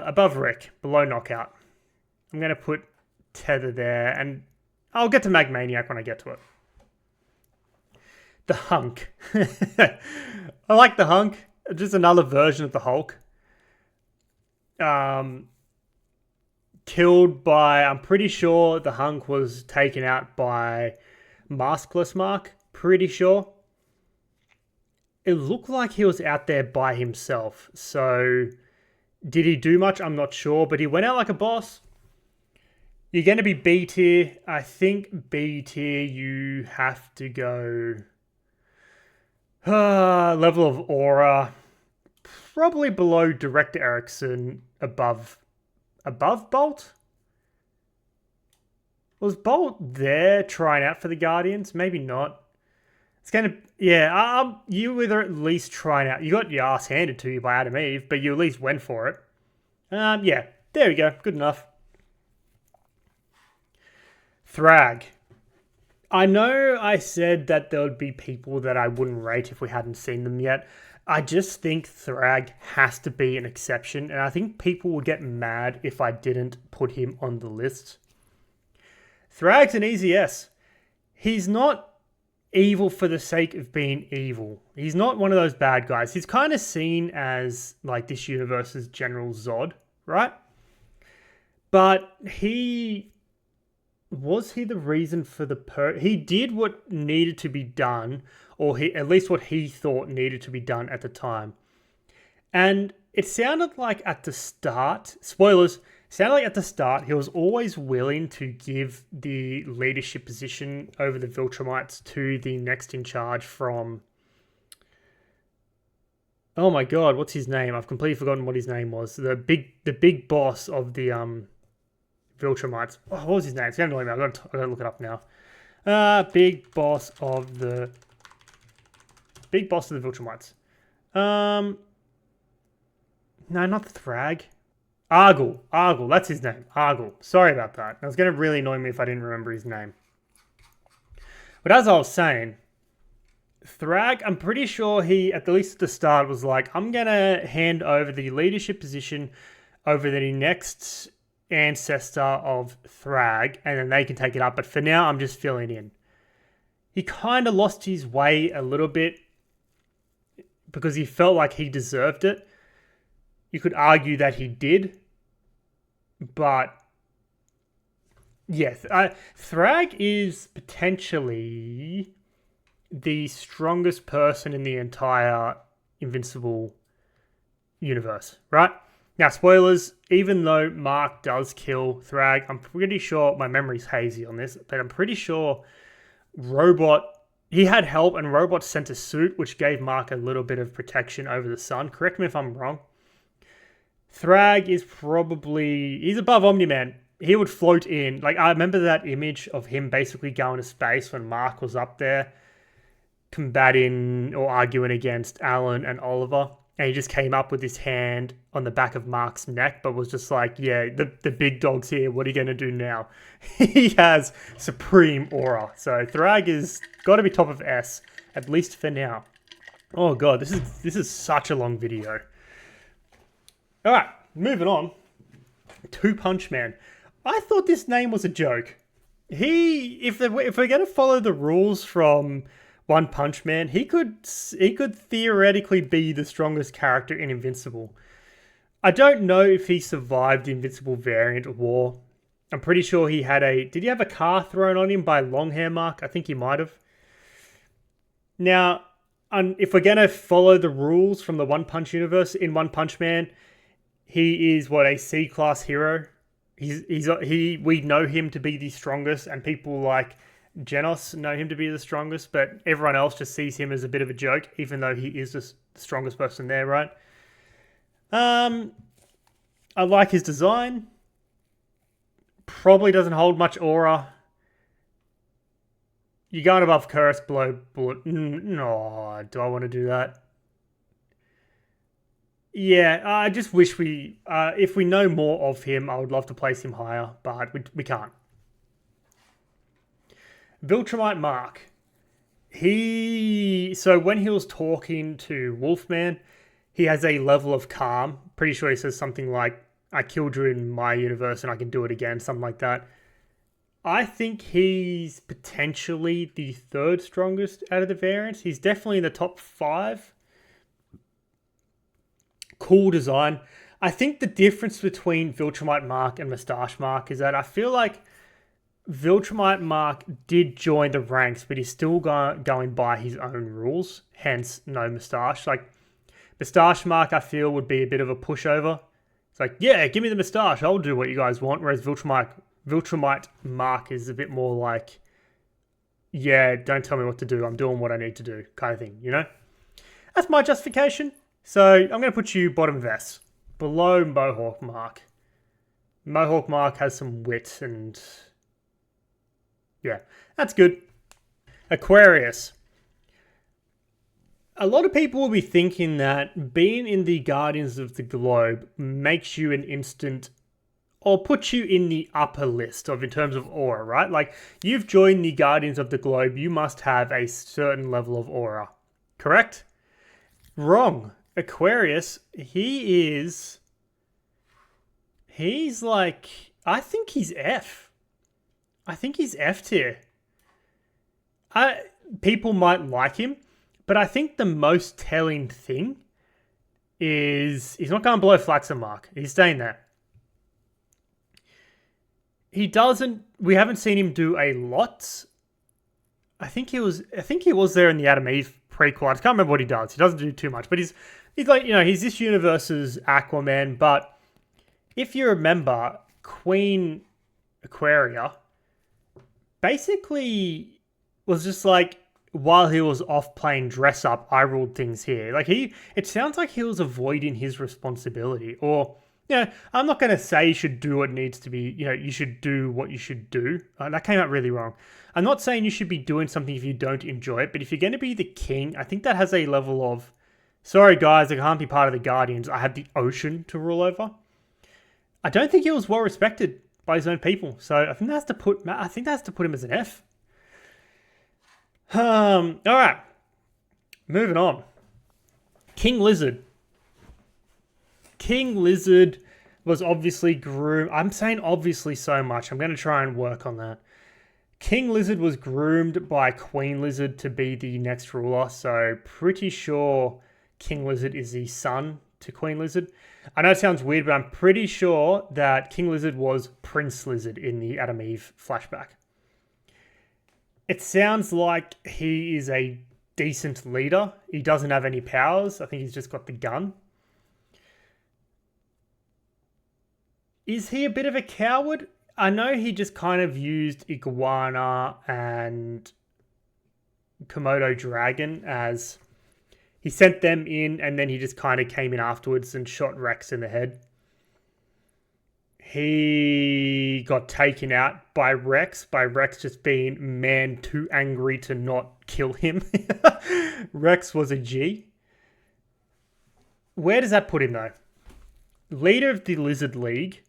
A: Above Rick, below Knockout. I'm gonna put Tether there, and I'll get to Magmaniac when I get to it. The Hunk. I like the Hunk. Just another version of the Hulk. Killed by... I'm pretty sure the Hunk was taken out by Maskless Mark. Pretty sure. It looked like he was out there by himself. So, did he do much? I'm not sure. But he went out like a boss. You're going to be B tier. I think B tier, you have to go... level of aura. Probably below Director Erickson, above Bolt? Was Bolt there trying out for the Guardians? Maybe not. It's going to... Yeah, you were at least trying out. You got your ass handed to you by Adam Eve, but you at least went for it. Yeah, there we go. Good enough. Thragg. I know I said that there would be people that I wouldn't rate if we hadn't seen them yet. I just think Thragg has to be an exception, and I think people would get mad if I didn't put him on the list. Thragg's an easy S. He's not evil for the sake of being evil. He's not one of those bad guys. He's kind of seen as like this universe's General Zod, right? But was he the reason for he did what needed to be done, or at least what he thought needed to be done at the time. And it sounded like at the start, spoilers, sounded like at the start he was always willing to give the leadership position over the Viltrumites to the next in charge from... Oh my god, what's his name? I've completely forgotten what his name was. The big boss of the Viltrumites. Oh, what was his name? It's going to annoy me. I've got to look it up now. Big boss of the Viltrumites. No, not the Thragg. Argle, that's his name. Argle. Sorry about that. It was going to really annoy me if I didn't remember his name. But as I was saying, Thragg, I'm pretty sure he, at least at the start, was like, I'm going to hand over the leadership position over the next ancestor of Thragg, and then they can take it up. But for now, I'm just filling in. He kind of lost his way a little bit because he felt like he deserved it. You could argue that he did, but yeah, Thragg is potentially the strongest person in the entire Invincible universe, right? Now, spoilers, even though Mark does kill Thragg, I'm pretty sure, my memory's hazy on this, but I'm pretty sure he had help and Robot sent a suit, which gave Mark a little bit of protection over the sun. Correct me if I'm wrong. Thragg is he's above Omni-Man. He would float in. Like, I remember that image of him basically going to space when Mark was up there combating or arguing against Alan and Oliver. And he just came up with his hand on the back of Mark's neck, but was just like, yeah, the big dog's here. What are you going to do now? He has supreme aura. So Thragg is got to be top of S, at least for now. Oh, God, this is such a long video. All right, moving on. Two Punch Man. I thought this name was a joke. If we're going to follow the rules from One Punch Man, he could theoretically be the strongest character in Invincible. I don't know if he survived the Invincible variant war. I'm pretty sure he had did he have a car thrown on him by Longhair Mark? I think he might have. Now, if we're going to follow the rules from the One Punch universe, in One Punch Man, he is a C-class hero. We know him to be the strongest, and people like Genos know him to be the strongest, but everyone else just sees him as a bit of a joke, even though he is the strongest person there, right? I like his design. Probably doesn't hold much aura. You're going above Curse, below Bullet. No, do I want to do that? Yeah, I just wish if we know more of him, I would love to place him higher, but we can't. Viltrumite Mark. So when he was talking to Wolfman, he has a level of calm. Pretty sure he says something like, I killed you in my universe and I can do it again, something like that. I think he's potentially the third strongest out of the variants. He's definitely in the top 5. Cool design. I think the difference between Viltrumite Mark and Mustache Mark is that I feel like Viltrumite Mark did join the ranks, but he's still going by his own rules, hence no moustache. Like, Mustache Mark, I feel, would be a bit of a pushover. It's like, yeah, give me the moustache, I'll do what you guys want. Whereas Viltrumite Mark is a bit more like, yeah, don't tell me what to do, I'm doing what I need to do, kind of thing, you know? That's my justification. So I'm going to put you bottom of S, below Mowhawk Mark. Mowhawk Mark has some wit and yeah, that's good. Aquarius. A lot of people will be thinking that being in the Guardians of the Globe makes you an instant, or puts you in the upper list in terms of aura, right? Like, you've joined the Guardians of the Globe, you must have a certain level of aura. Correct? Wrong. Aquarius, he's like, I think he's F. I think he's F tier. People might like him, but I think the most telling thing is he's not going below Flaxan Mark. He's staying there. We haven't seen him do a lot. I think he was there in the Adam Eve prequel. I can't remember what he does. He doesn't do too much, but he's like, he's this universe's Aquaman. But if you remember, Queen Aquaria basically was just like, while he was off playing dress up, I ruled things here. Like, it sounds like he was avoiding his responsibility, or Yeah, I'm not going to say you should do what needs to be, you should do what you should do. That came out really wrong. I'm not saying you should be doing something if you don't enjoy it, but if you're going to be the king, I think that has a level of, sorry guys, I can't be part of the Guardians. I have the ocean to rule over. I don't think he was well respected by his own people, so I think that has to put him as an F. All right, moving on. King Lizard. King Lizard was obviously groomed. I'm saying obviously so much. I'm going to try and work on that. King Lizard was groomed by Queen Lizard to be the next ruler. So pretty sure King Lizard is the son to Queen Lizard. I know it sounds weird, but I'm pretty sure that King Lizard was Prince Lizard in the Adam Eve flashback. It sounds like he is a decent leader. He doesn't have any powers. I think he's just got the gun. Is he a bit of a coward? I know he just kind of used Iguana and Komodo Dragon as... He sent them in and then he just kind of came in afterwards and shot Rex in the head. He got taken out by Rex just being man too angry to not kill him. Rex was a G. Where does that put him though? Leader of the Lizard League.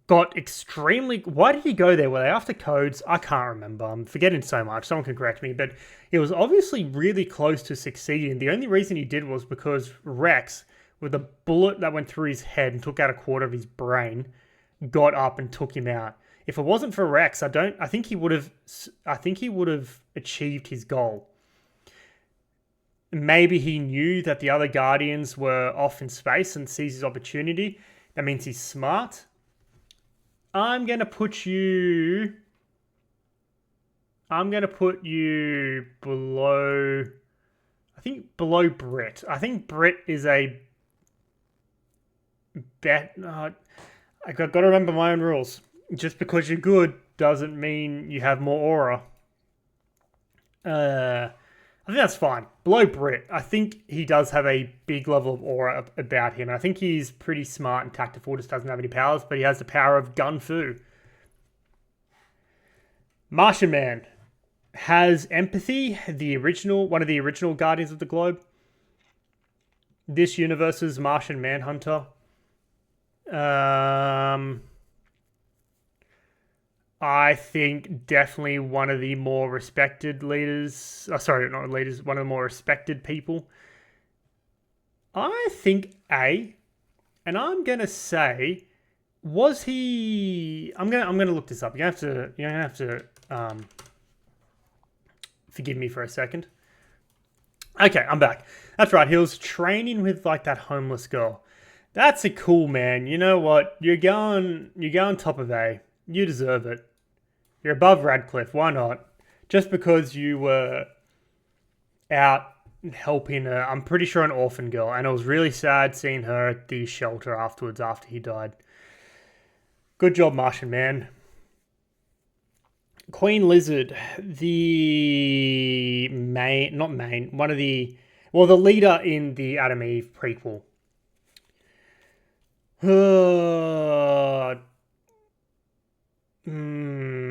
A: Got extremely... Why did he go there? Were they after codes? I can't remember. I'm forgetting so much. Someone can correct me. But he was obviously really close to succeeding. The only reason he did was because Rex, with a bullet that went through his head and took out a quarter of his brain, got up and took him out. If it wasn't for Rex, I think he would have achieved his goal. Maybe he knew that the other Guardians were off in space and sees his opportunity. That means he's smart. I'm going to put you below, below Brit. I think Brit is a bet. I got to remember my own rules. Just because you're good doesn't mean you have more aura. I think that's fine. Below Brit, I think he does have a big level of aura about him. I think he's pretty smart and tactful, just doesn't have any powers, but he has the power of Gun Fu. Martian Man has empathy, one of the original Guardians of the Globe. This universe's Martian Manhunter. I think definitely one of the more respected leaders. Not leaders. One of the more respected people. I think A, and I'm gonna say, was he? I'm gonna look this up. You're gonna have to forgive me for a second. Okay, I'm back. That's right. He was training with like that homeless girl. That's a cool man. You know what? You're going top of A. You deserve it. You're above Radcliffe. Why not? Just because you were out helping I'm pretty sure an orphan girl, and it was really sad seeing her at the shelter afterwards after he died. Good job, Martian Man. Queen Lizard, the leader in the Adam Eve prequel.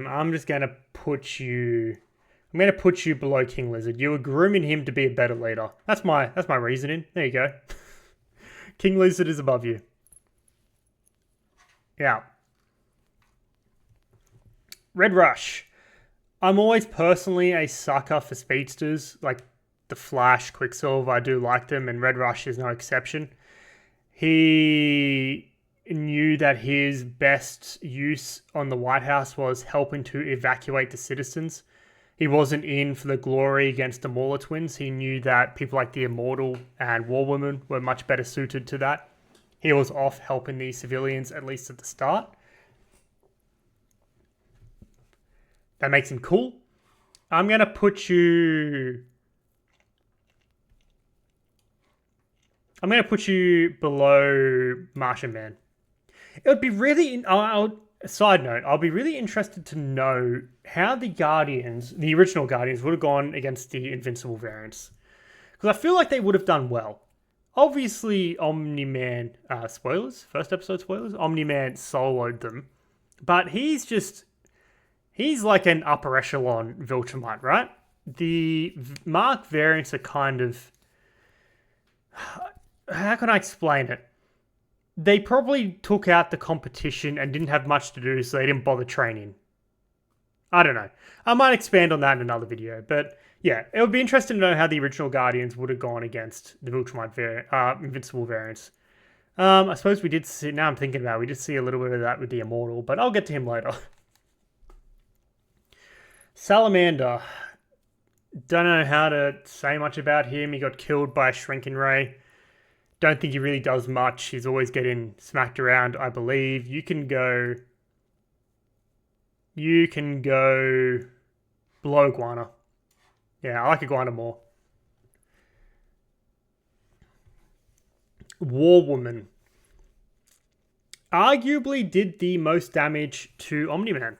A: I'm just going to put you... I'm going to put you below King Lizard. You were grooming him to be a better leader. That's my reasoning. There you go. King Lizard is above you. Yeah. Red Rush. I'm always personally a sucker for speedsters. Like the Flash, Quicksilver, I do like them, and Red Rush is no exception. He knew that his best use on the White House was helping to evacuate the citizens. He wasn't in for the glory against the Mauler twins. He knew that people like the Immortal and War Woman were much better suited to that. He was off helping the civilians, at least at the start. That makes him cool. I'm going to put you... I'm going to put you below Martian Man. It would be really... Side note, I'll be really interested to know how the original Guardians, would have gone against the Invincible variants. Because I feel like they would have done well. Obviously, Omni-Man, spoilers, first episode spoilers, Omni-Man soloed them. But he's like an upper echelon Viltrumite, right? The Mark variants are kind of, how can I explain it? They probably took out the competition and didn't have much to do, so they didn't bother training. I don't know. I might expand on that in another video, but yeah, it would be interesting to know how the original Guardians would have gone against the Viltrumite Invincible variants. I suppose we did see, now I'm thinking about it, we did see a little bit of that with the Immortal, but I'll get to him later. Salamander. Don't know how to say much about him. He got killed by a Shrinking Ray. Don't think he really does much. He's always getting smacked around, I believe. You can go below Iguana. Yeah, I like Iguana more. War Woman. Arguably did the most damage to Omni-Man.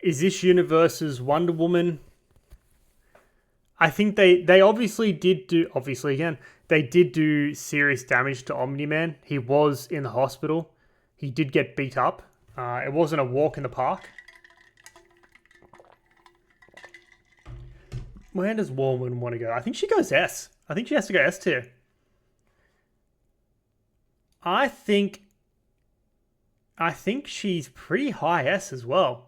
A: Is this universe's Wonder Woman? I think they obviously did do, they did do serious damage to Omni-Man. He was in the hospital. He did get beat up. It wasn't a walk in the park. Where does War Woman want to go? I think she goes S. I think she has to go S tier. I think she's pretty high S as well.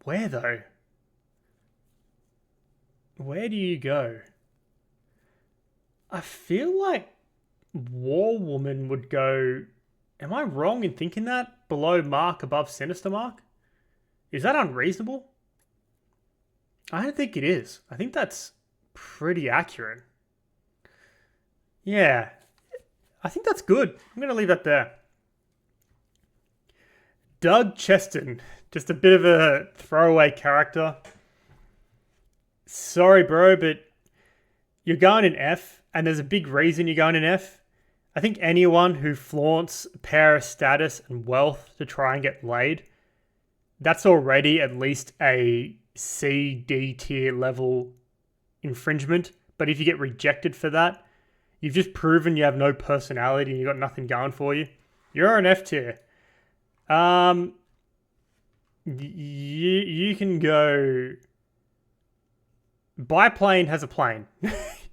A: Where though? Where do you go? I feel like War Woman would go... Am I wrong in thinking that? Below Mark, above Sinister Mark? Is that unreasonable? I don't think it is. I think that's pretty accurate. Yeah. I think that's good. I'm going to leave that there. Doug Cheston. Just a bit of a throwaway character. Sorry, bro, but you're going in F, and there's a big reason you're going in F. I think anyone who flaunts power, status, and wealth to try and get laid, that's already at least a C, D tier level infringement. But if you get rejected for that, you've just proven you have no personality and you've got nothing going for you. You're an F tier. You can go... Biplane has a plane.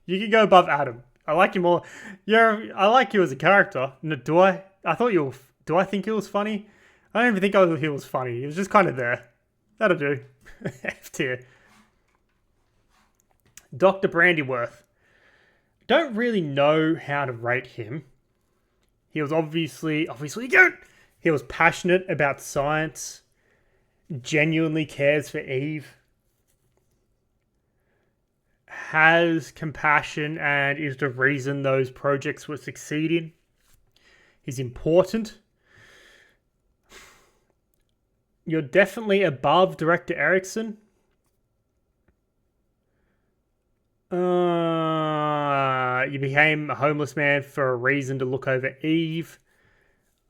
A: You can go above Adam. I like you more. Yeah, I like you as a character. Do I? Do I think he was funny? I don't even think he was funny. He was just kind of there. That'll do. F tier. Dr. Brandyworth. Don't really know how to rate him. He was obviously good. He was passionate about science. Genuinely cares for Eve. Has compassion and is the reason those projects were succeeding. He's important. You're definitely above Director Erickson. You became a homeless man for a reason to look over Eve.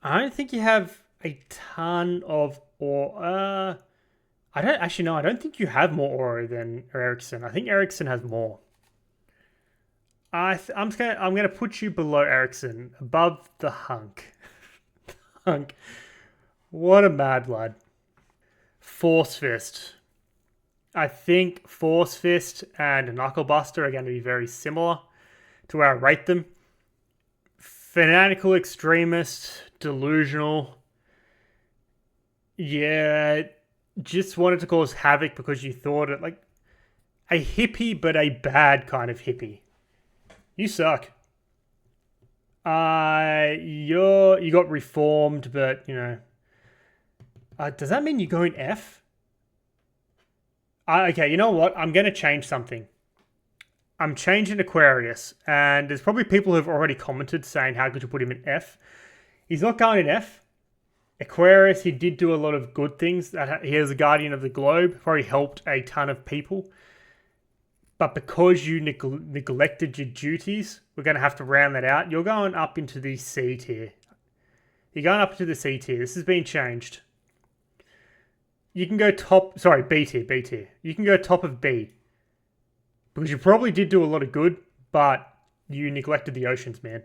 A: I don't think you have a ton of aura. I don't think you have more aura than Erickson. I think Erickson has more. I'm gonna put you below Erickson, above the Hunk. Hunk. What a mad lad. Force Fist. I think Force Fist and Knucklebuster are going to be very similar to where I rate them. Fanatical extremist, delusional. Yeah, just wanted to cause havoc because you thought it, like a hippie, but a bad kind of hippie. You suck. You got reformed, but you know. Does that mean you're going F? Okay, you know what? I'm going to change something. I'm changing Aquarius, and there's probably people who've already commented saying how could you put him in F. He's not going in F. Aquarius, he did do a lot of good things. He is a guardian of the globe, probably helped a ton of people. But because you neglected your duties, we're going to have to round that out. You're going up into the C tier. You're going up into the C tier. This has been changed. You can go top... Sorry, B tier, B tier. You can go top of B. Because you probably did do a lot of good, but you neglected the oceans, man.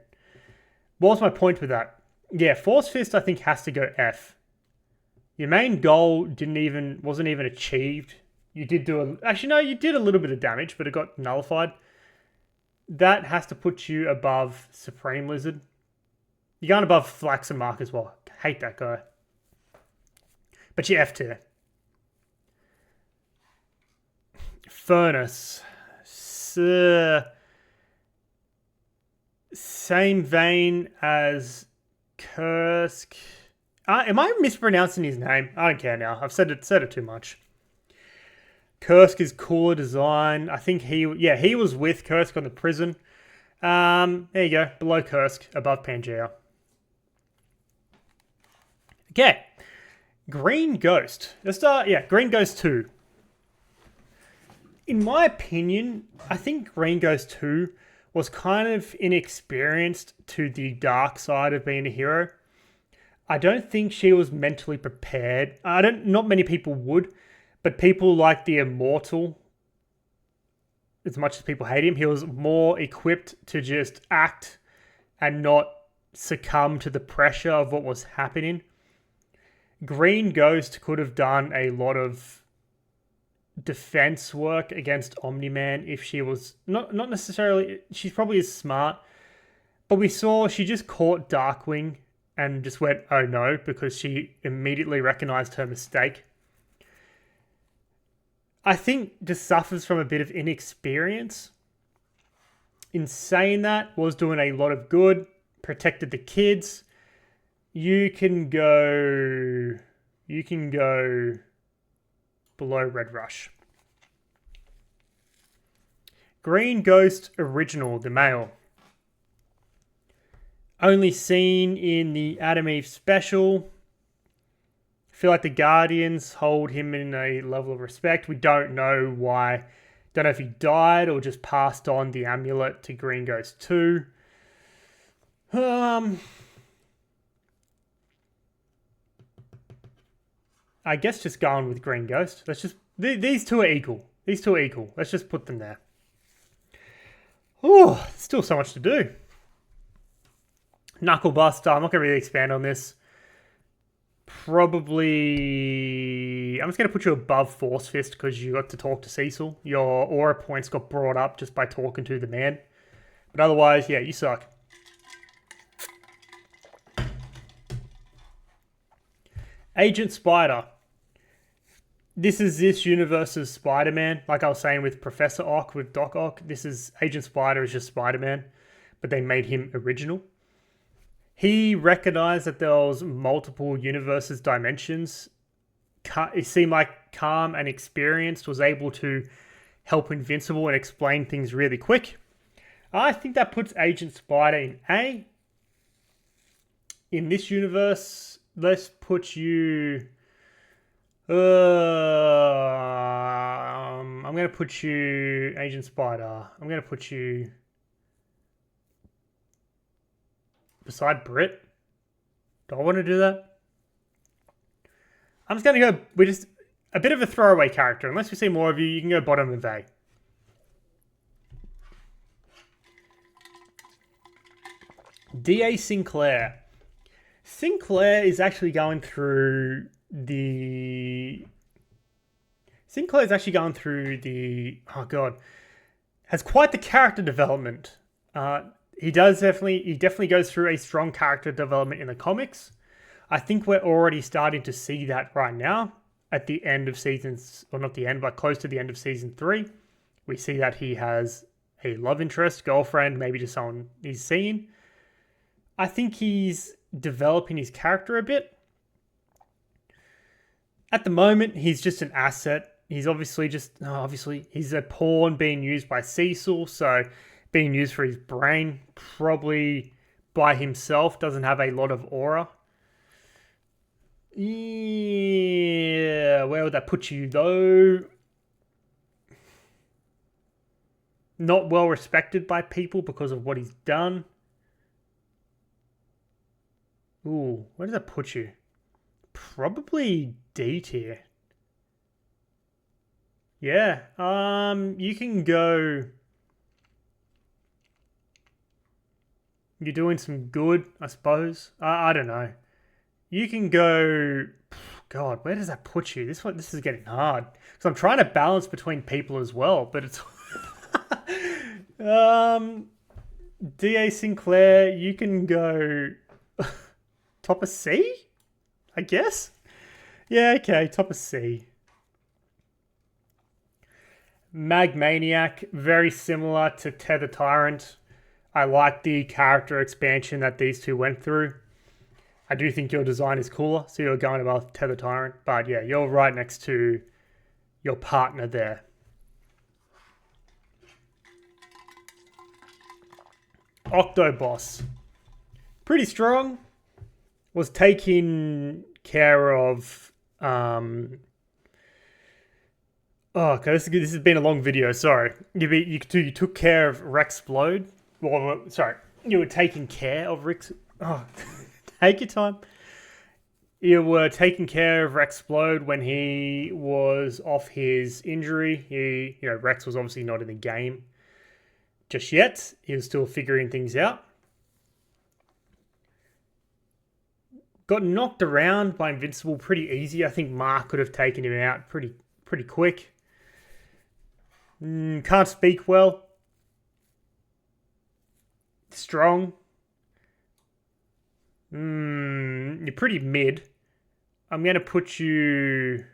A: What was my point with that? Yeah, Force Fist, I think, has to go F. Your main goal wasn't even achieved. You did do actually, no, you did a little bit of damage, but it got nullified. That has to put you above Supreme Lizard. You're going above Flaxan Mark as well. Hate that guy. But you're F tier. Furnace. Same vein as Kursk. Am I mispronouncing his name? I don't care now. I've said it too much. Kursk is cooler design. I think he was with Kursk on the prison. There you go. Below Kursk, above Pangea. Okay. Green Ghost. Let's start, Green Ghost 2. In my opinion, I think Green Ghost 2 was kind of inexperienced to the dark side of being a hero. I don't think she was mentally prepared. Not many people would, but people like the Immortal, as much as people hate him, he was more equipped to just act and not succumb to the pressure of what was happening. Green Ghost could have done a lot of defense work against Omni-Man if she was not necessarily, she probably is smart, but we saw she just caught Darkwing and just went, oh no, because she immediately recognized her mistake. I think just suffers from a bit of inexperience. In saying that, was doing a lot of good, protected the kids. You can go below Red Rush. Green Ghost Original, the male. Only seen in the Adam Eve special. Feel like the Guardians hold him in a level of respect. We don't know why. Don't know if he died or just passed on the amulet to Green Ghost 2. I guess just going with Green Ghost. Let's just... These two are equal. These two are equal. Let's just put them there. Oh, still so much to do. Knuckle Buster. I'm not going to really expand on this. Probably... I'm just going to put you above Force Fist because you got to talk to Cecil. Your aura points got brought up just by talking to the man. But otherwise, yeah, you suck. Agent Spider. This is this universe's Spider-Man. Like I was saying with Professor Ock, with Doc Ock. This is Agent Spider is just Spider-Man. But they made him original. He recognized that there was multiple universes, dimensions. It seemed like calm and experienced, was able to help Invincible and explain things really quick. I think that puts Agent Spider in A. In this universe, let's put you... I'm going to put you... Agent Spider. I'm going to put you... beside Brit. Do I want to do that? I'm just going to go... We're just a bit of a throwaway character. Unless we see more of you, you can go bottom of A. D.A. Sinclair. Sinclair is actually going through the... Oh god. Has quite the character development. He definitely goes through a strong character development in the comics. I think we're already starting to see that right now. At the end of seasons... Well, not the end, but close to the end of season 3. We see that he has a love interest, girlfriend, maybe just someone he's seen. I think he's developing his character a bit. At the moment, he's just an asset. He's he's a pawn being used by Cecil, so being used for his brain, probably by himself, doesn't have a lot of aura. Yeah, where would that put you though? Not well respected by people because of what he's done. Ooh, where does that put you? Probably D tier. Yeah. You can go. You're doing some good, I suppose. I don't know. You can go. God, where does that put you? This is getting hard because I'm trying to balance between people as well, but it's. D.A. Sinclair, you can go top of C, I guess. Yeah, okay, top of C. Magmaniac, very similar to Tether Tyrant. I like the character expansion that these two went through. I do think your design is cooler, so you're going above Tether Tyrant. But yeah, you're right next to your partner there. Octoboss. Pretty strong. Was taking care of... Oh, okay, this has been a long video, sorry. You took care of Rexplode. Well, sorry, you were taking care of Rex... Oh, take your time. You were taking care of Rexplode when he was off his injury. Rex was obviously not in the game just yet. He was still figuring things out. Got knocked around by Invincible pretty easy. I think Mark could have taken him out pretty quick. Can't speak well. Strong. You're pretty mid. I'm going to put you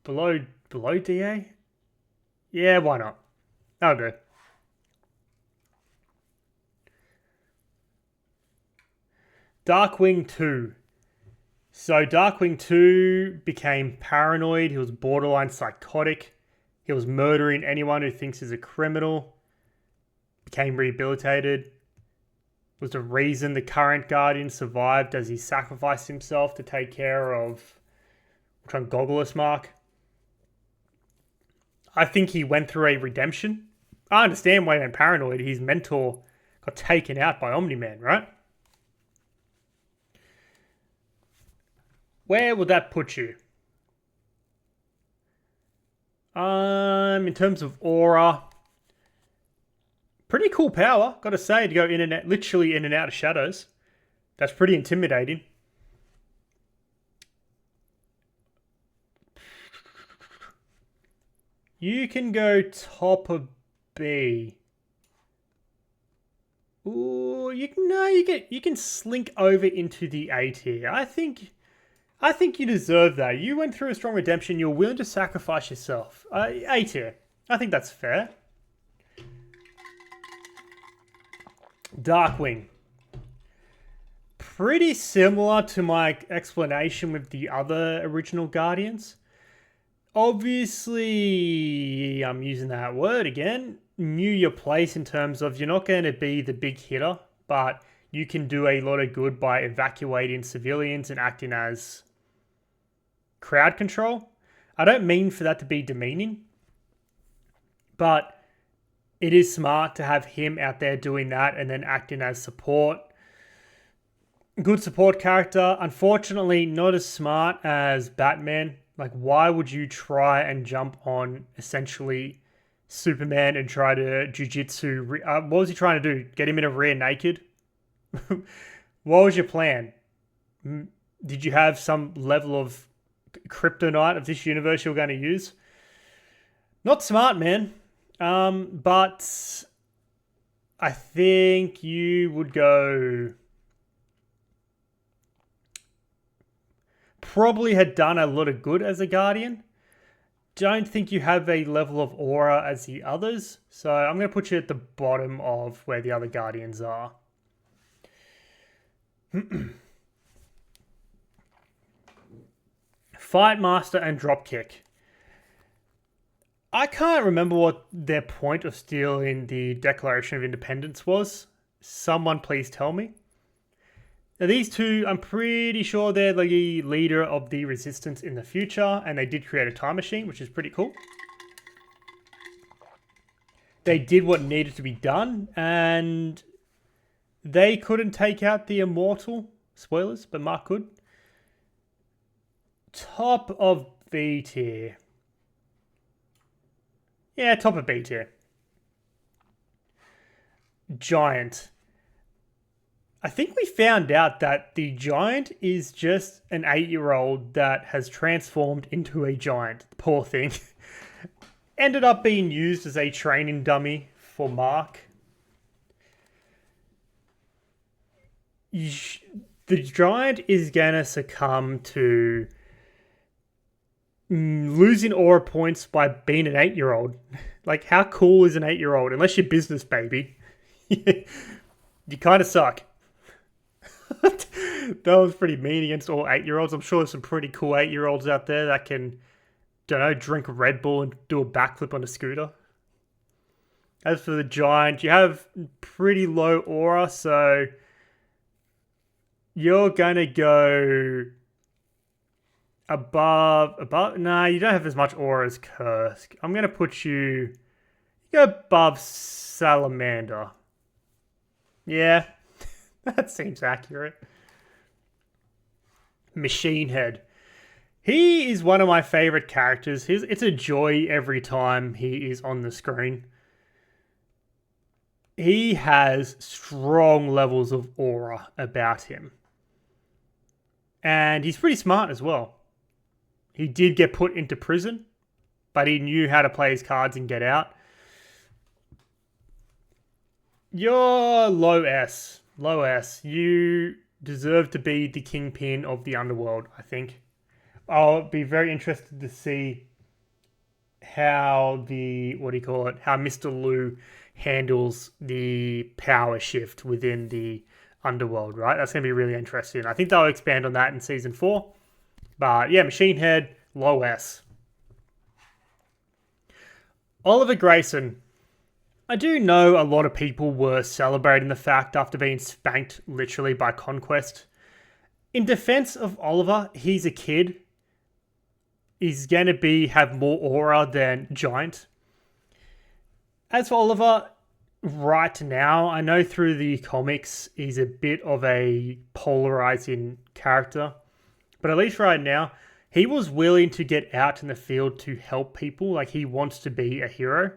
A: below DA. Yeah, why not? That'll do. Darkwing 2. So Darkwing 2 became paranoid. He was borderline psychotic. He was murdering anyone who thinks he's a criminal. Became rehabilitated. Was the reason the current Guardian survived as he sacrificed himself to take care of Goggleless Mark. I think he went through a redemption. I understand why he went paranoid. His mentor got taken out by Omni-Man, right? Where would that put you? In terms of aura, pretty cool power, gotta say, to go in and out, literally in and out of shadows. That's pretty intimidating. You can go top of B. Ooh, you can slink over into the A tier. I think you deserve that. You went through a strong redemption. You're willing to sacrifice yourself. A tier. I think that's fair. Darkwing. Pretty similar to my explanation with the other original Guardians. Obviously, I'm using that word again. Knew your place in terms of you're not going to be the big hitter, but you can do a lot of good by evacuating civilians and acting as crowd control. I don't mean for that to be demeaning, but it is smart to have him out there doing that and then acting as support. Good support character. Unfortunately, not as smart as Batman. Like, why would you try and jump on essentially Superman and try to jujitsu? What was he trying to do? Get him in a rear naked? What was your plan? Did you have some level of kryptonite of this universe you were going to use? Not smart, man. But I think you would go... Probably had done a lot of good as a Guardian. Don't think you have a level of aura as the others. So I'm going to put you at the bottom of where the other Guardians are. Fight Master and Dropkick. I can't remember what their point of stealing the Declaration of Independence was. Someone please tell me. Now these two, I'm pretty sure they're the leader of the resistance in the future, and they did create a time machine, which is pretty cool. They did what needed to be done, and they couldn't take out the Immortal. Spoilers, but Mark could. top of B tier. Yeah, top of B tier. Giant. I think we found out that the giant is just an 8-year-old that has transformed into a giant. Poor thing. Ended up being used as a training dummy for Mark. The giant is gonna succumb to losing aura points by being an 8-year-old. Like, how cool is an 8-year-old? Unless you're business, baby. You kind of suck. That was pretty mean against all 8-year-olds. I'm sure there's some pretty cool 8-year-olds out there that can, don't know, drink Red Bull and do a backflip on a scooter. As for the giant, you have pretty low aura, so you're gonna go above. Nah, you don't have as much aura as Kursk. I'm gonna put you go above Salamander. Yeah, that seems accurate. Machine Head. He is one of my favorite characters. It's a joy every time he is on the screen. He has strong levels of aura about him. And he's pretty smart as well. He did get put into prison, but he knew how to play his cards and get out. You're low S. Low S. You deserve to be the kingpin of the underworld, I think. I'll be very interested to see how how Mr. Liu handles the power shift within the underworld, right? That's going to be really interesting. I think they'll expand on that in Season 4. But yeah, Machine Head, low S. Oliver Grayson. I do know a lot of people were celebrating the fact after being spanked literally by Conquest. In defense of Oliver, he's a kid. He's going to have more aura than Giant. As for Oliver, right now, I know through the comics, he's a bit of a polarizing character. But at least right now, he was willing to get out in the field to help people. Like, he wants to be a hero.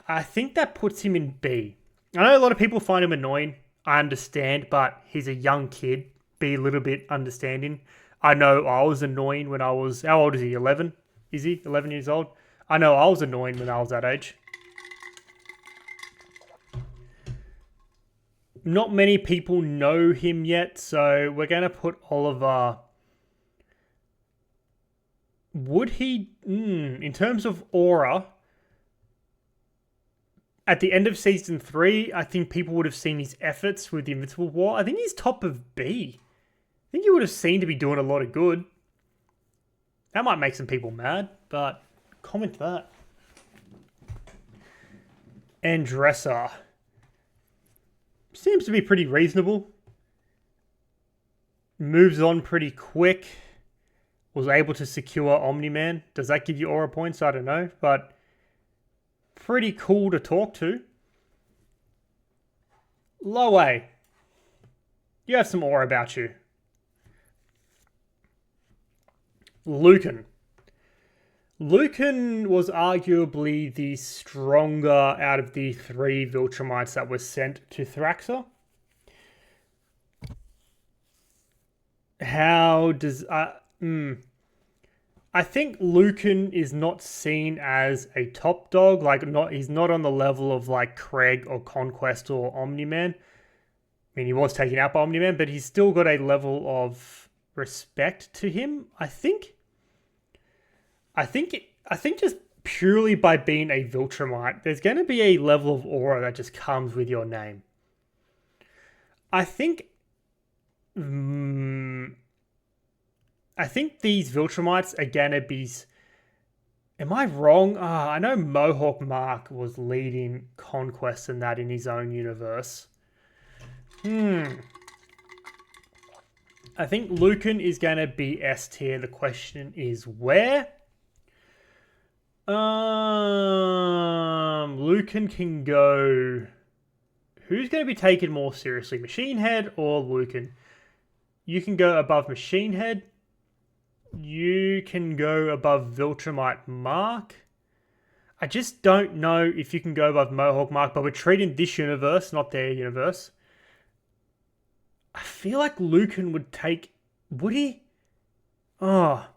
A: I think that puts him in B. I know a lot of people find him annoying. I understand, but he's a young kid. Be a little bit understanding. I know I was annoying when I was... How old is he? 11? Is he? 11 years old? I know I was annoying when I was that age. Not many people know him yet, so we're going to put Oliver... Would he... in terms of aura... At the end of Season 3, I think people would have seen his efforts with the Invincible War. I think he's top of B. I think he would have seemed to be doing a lot of good. That might make some people mad, but comment that. And Dresser. Seems to be pretty reasonable. Moves on pretty quick. Was able to secure Omni-Man. Does that give you aura points? I don't know, but... pretty cool to talk to. Low A. You have some aura about you. Lucan. Lucan was arguably the stronger out of the 3 Viltrumites that were sent to Thraxa. How does... I think Lucan is not seen as a top dog. He's not on the level of like Craig or Conquest or Omni-Man. I mean, he was taken out by Omni-Man, but he's still got a level of respect to him. I think just purely by being a Viltrumite, there's going to be a level of aura that just comes with your name. I think these Viltrumites are going to be... Am I wrong? I know Mowhawk Mark was leading Conquest and that in his own universe. I think Lucan is going to be S tier. The question is where? Lucan can go... Who's going to be taken more seriously? Machine Head or Lucan? You can go above Machine Head. You can go above Viltrumite Mark. I just don't know if you can go above Mowhawk Mark, but we're treating this universe, not their universe. I feel like Lucan would take... Would he? Oh.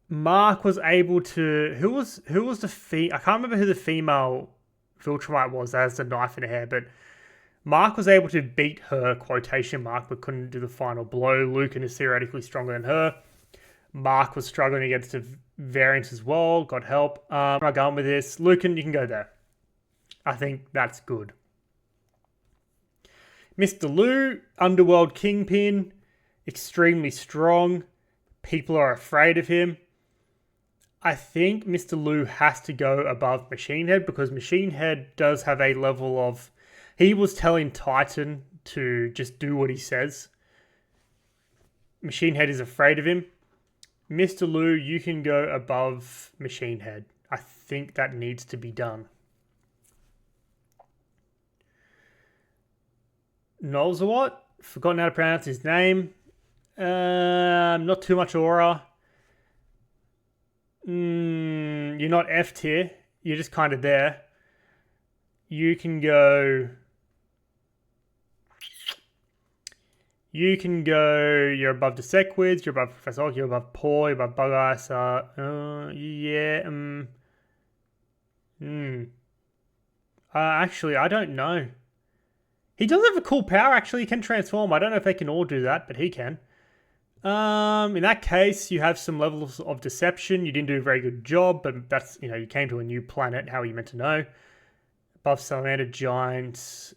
A: Mark was able to... Who was the I can't remember who the female Viltrumite was that has the knife in her hair, but Mark was able to beat her, quotation mark, but couldn't do the final blow. Lucan is theoretically stronger than her. Mark was struggling against a variant as well. God help. I'm going with this. Lucan, you can go there. I think that's good. Mr. Lou, Underworld Kingpin, extremely strong. People are afraid of him. I think Mr. Lou has to go above Machine Head because Machine Head does have a level of... He was telling Titan to just do what he says. Machine Head is afraid of him. Mr. Lou, you can go above Machine Head. I think that needs to be done. Nolzawat, forgotten how to pronounce his name. Not too much aura. You're not F tier. You're just kind of there. You can go... You're above the Sequids, you're above Prof Ock, you're above Paul, you're above Bug Eyes. Actually, I don't know. He does have a cool power, actually. He can transform. I don't know if they can all do that, but he can. In that case, you have some levels of deception. You didn't do a very good job, but that's, you came to a new planet. How are you meant to know? Above Salamander, Giants.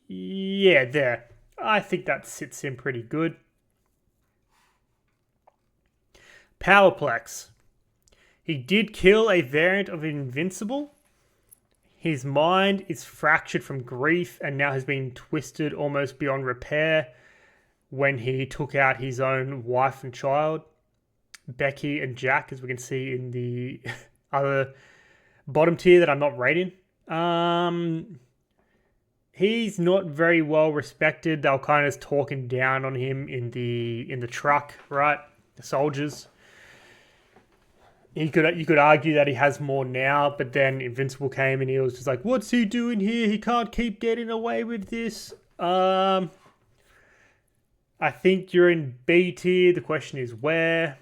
A: Yeah, there. I think that sits in pretty good. Powerplex. He did kill a variant of Invincible. His mind is fractured from grief and now has been twisted almost beyond repair when he took out his own wife and child, Becky and Jack, as we can see in the other bottom tier that I'm not rating. He's not very well respected. They were kind of talking down on him in the truck, right? The soldiers. You could argue that he has more now, but then Invincible came and he was just like, "What's he doing here? He can't keep getting away with this." I think you're in B tier. The question is where.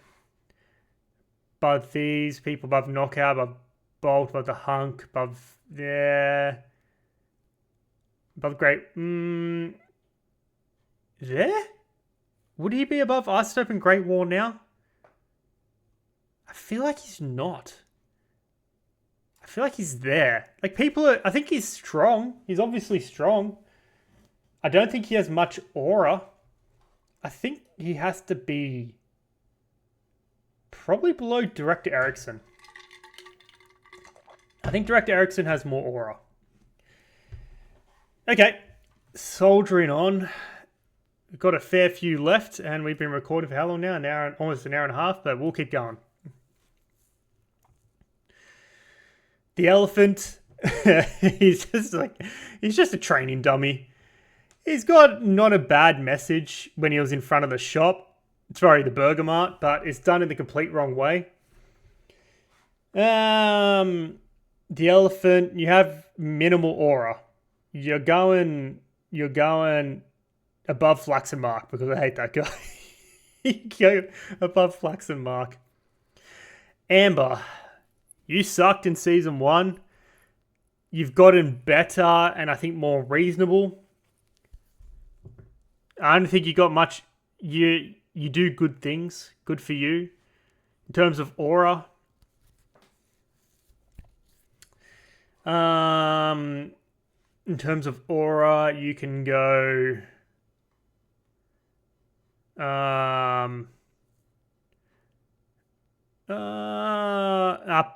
A: Above these people, above Knockout, above Bolt, above the Hunk, above there. Above Great... There? Would he be above Isotope and Great War now? I feel like he's not. I feel like he's there. Like, I think he's strong. He's obviously strong. I don't think he has much aura. I think he has to be probably below Director Erickson. I think Director Erickson has more aura. Okay, soldiering on. We've got a fair few left, and we've been recording for how long now? Almost an hour and a half, but we'll keep going. The elephant, he's just a training dummy. He's got not a bad message when he was in front of the shop. Sorry, the Burger Mart, but it's done in the complete wrong way. The elephant, you have minimal aura. You're going above Flaxan Mark because I hate that guy. You go above Flaxan Mark. Amber, you sucked in season 1. You've gotten better and I think more reasonable. I don't think you got much. You do good things. Good for you. In terms of aura. In terms of aura, you can go... you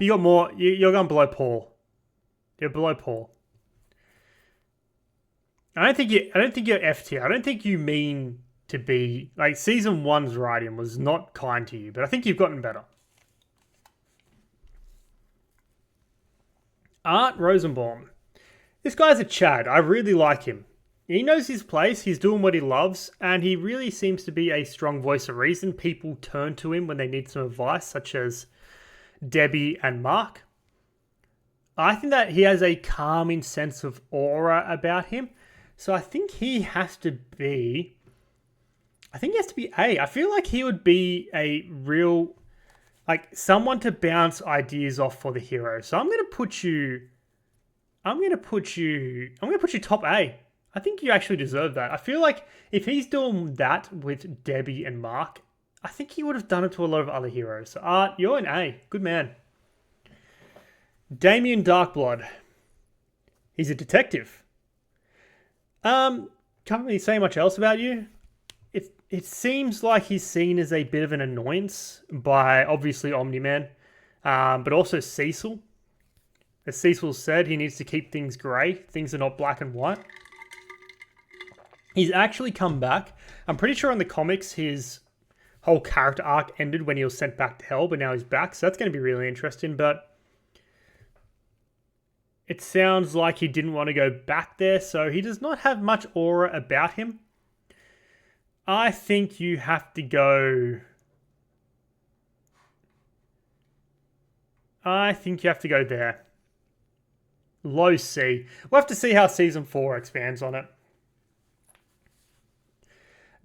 A: got more. You're going below Paul. You're below Paul. I don't think you're F tier. I don't think you mean to be... Like, season 1's writing was not kind to you, but I think you've gotten better. Art Rosenbaum. This guy's a Chad. I really like him. he knows his place, he's doing what he loves, and he really seems to be a strong voice of reason. People turn to him when they need some advice, such as Debbie and Mark. I think that he has a calming sense of aura about him. So I think he has to be... A. I feel like he would be a real... like, someone to bounce ideas off for the hero. So I'm going to put you top A. I think you actually deserve that. I feel like if he's doing that with Debbie and Mark, I think he would have done it to a lot of other heroes. So Art, you're an A. Good man. Damien Darkblood. He's a detective. Can't really say much else about you. It seems like he's seen as a bit of an annoyance by, obviously, Omni-Man, but also Cecil. As Cecil said, he needs to keep things grey. Things are not black and white. He's actually come back. I'm pretty sure in the comics, his whole character arc ended when he was sent back to hell, but now he's back, so that's going to be really interesting, but it sounds like he didn't want to go back there, so he does not have much aura about him. I think you have to go... there. Low C. We'll have to see how Season 4 expands on it.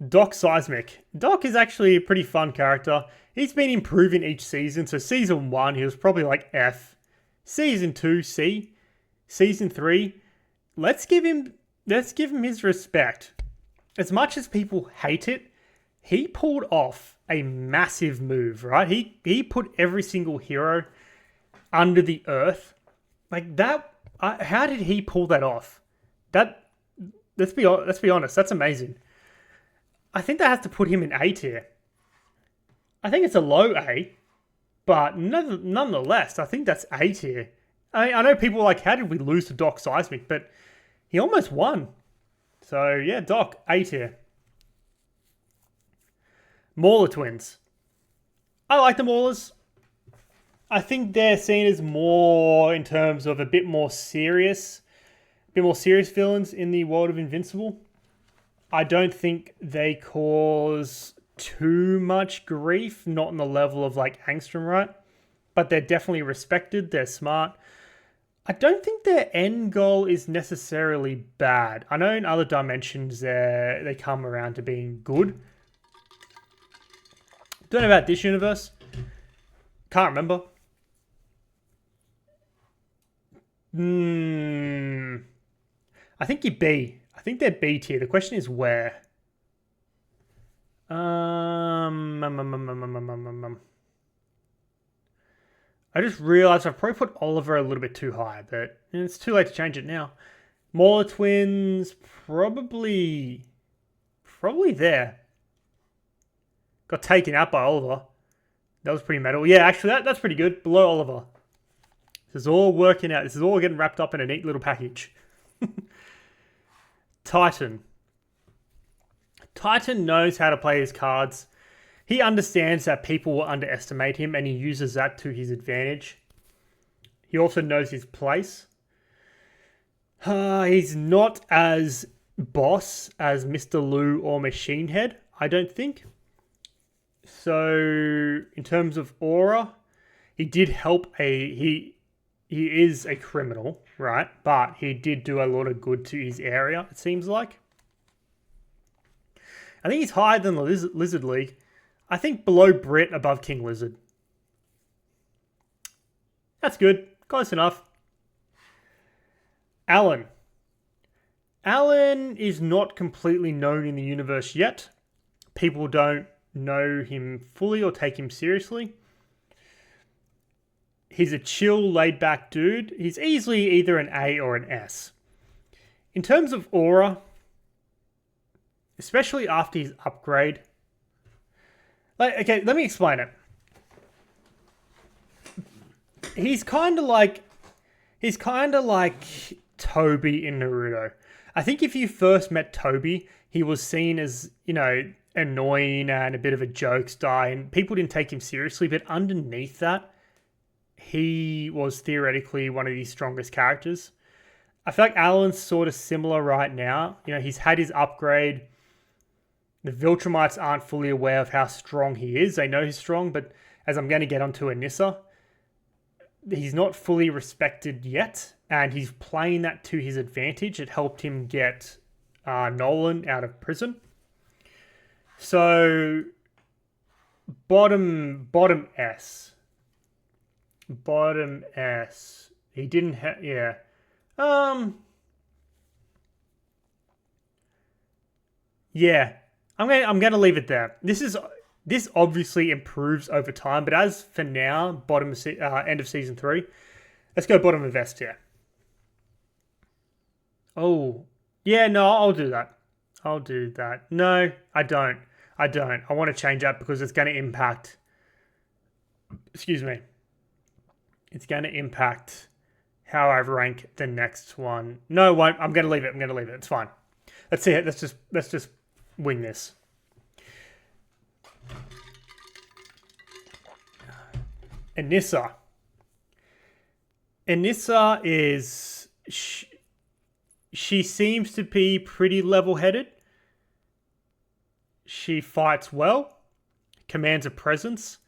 A: Doc Seismic. Doc is actually a pretty fun character. He's been improving each season. So Season 1, he was probably like F. Season 2, C. Season 3, let's give him his respect. As much as people hate it, he pulled off a massive move, right? He put every single hero under the earth. Like that, how did he pull that off? Let's be honest, that's amazing. I think that has to put him in A tier. I think it's a low A, but nonetheless, I think that's A tier. I know people are like, how did we lose to Doc Seismic? But he almost won. So yeah, Doc, A tier. Mauler twins. I like the Maulers. I think they're seen as more in terms of a bit more serious villains in the world of Invincible. I don't think they cause too much grief, not on the level of like Angstrom, right? But they're definitely respected, they're smart. I don't think their end goal is necessarily bad. I know in other dimensions they come around to being good. Don't know about this universe. Can't remember. I think you're B. I think they're B tier. The question is where. I just realized I've probably put Oliver a little bit too high, but it's too late to change it now. Mauler twins, probably there. Got taken out by Oliver. That was pretty metal. Yeah, actually, that's pretty good. Below Oliver. This is all working out. This is all getting wrapped up in a neat little package. Titan. Titan knows how to play his cards. He understands that people will underestimate him and he uses that to his advantage. He also knows his place. He's not as boss as Mr. Lou or Machine Head, I don't think. So, in terms of aura, he did help he is a criminal, right? But he did do a lot of good to his area, it seems like. I think he's higher than the Lizard League. I think below Brit, above King Lizard. That's good. Close enough. Alan. Alan is not completely known in the universe yet. People don't know him fully or take him seriously. He's a chill, laid-back dude. He's easily either an A or an S. In terms of aura, especially after his upgrade... okay, let me explain it. He's kind of like Toby in Naruto. I think if you first met Toby, he was seen as, annoying and a bit of a jokester, and people didn't take him seriously, but underneath that, he was theoretically one of the strongest characters. I feel like Alan's sort of similar right now. You know, he's had his upgrade. The Viltrumites aren't fully aware of how strong he is. They know he's strong, but as I'm going to get onto Anissa, he's not fully respected yet, and he's playing that to his advantage. It helped him get Nolan out of prison. So, bottom S. Bottom S. He didn't have, yeah. Yeah. I'm gonna leave it there. This obviously improves over time, but as for now, end of season 3, let's go bottom of S tier. Oh, yeah, no, I'll do that. I'll do that. No, I don't. I want to change that because it's going to impact. Excuse me. It's going to impact how I rank the next one. No, it won't. I'm going to leave it. It's fine. Let's see it. Let's just wing this. Anissa. Anissa is... She seems to be pretty level-headed. She fights well, commands a presence,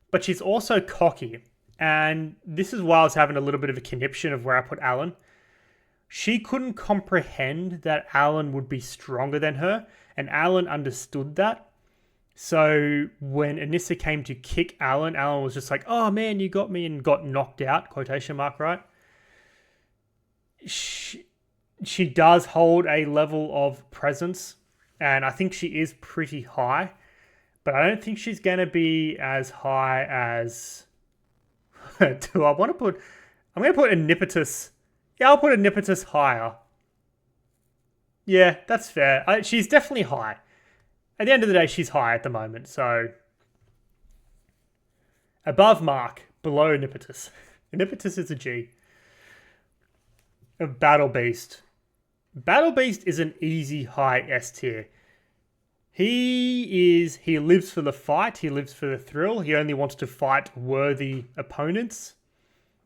A: but she's also cocky. And this is why I was having a little bit of a conniption of where I put Alan. She couldn't comprehend that Alan would be stronger than her, and Alan understood that. So when Anissa came to kick Alan, Alan was just like, oh man, you got me, and got knocked out, quotation mark, right? She does hold a level of presence, and I think she is pretty high, but I don't think she's going to be as high as... I'm going to put Omnipotus. Yeah, I'll put Omnipotus higher. Yeah, that's fair. She's definitely high. At the end of the day, she's high at the moment, so... Above Mark, below Omnipotus. Omnipotus is a G. A Battle Beast. Battle Beast is an easy high S tier. He lives for the fight. He lives for the thrill. He only wants to fight worthy opponents.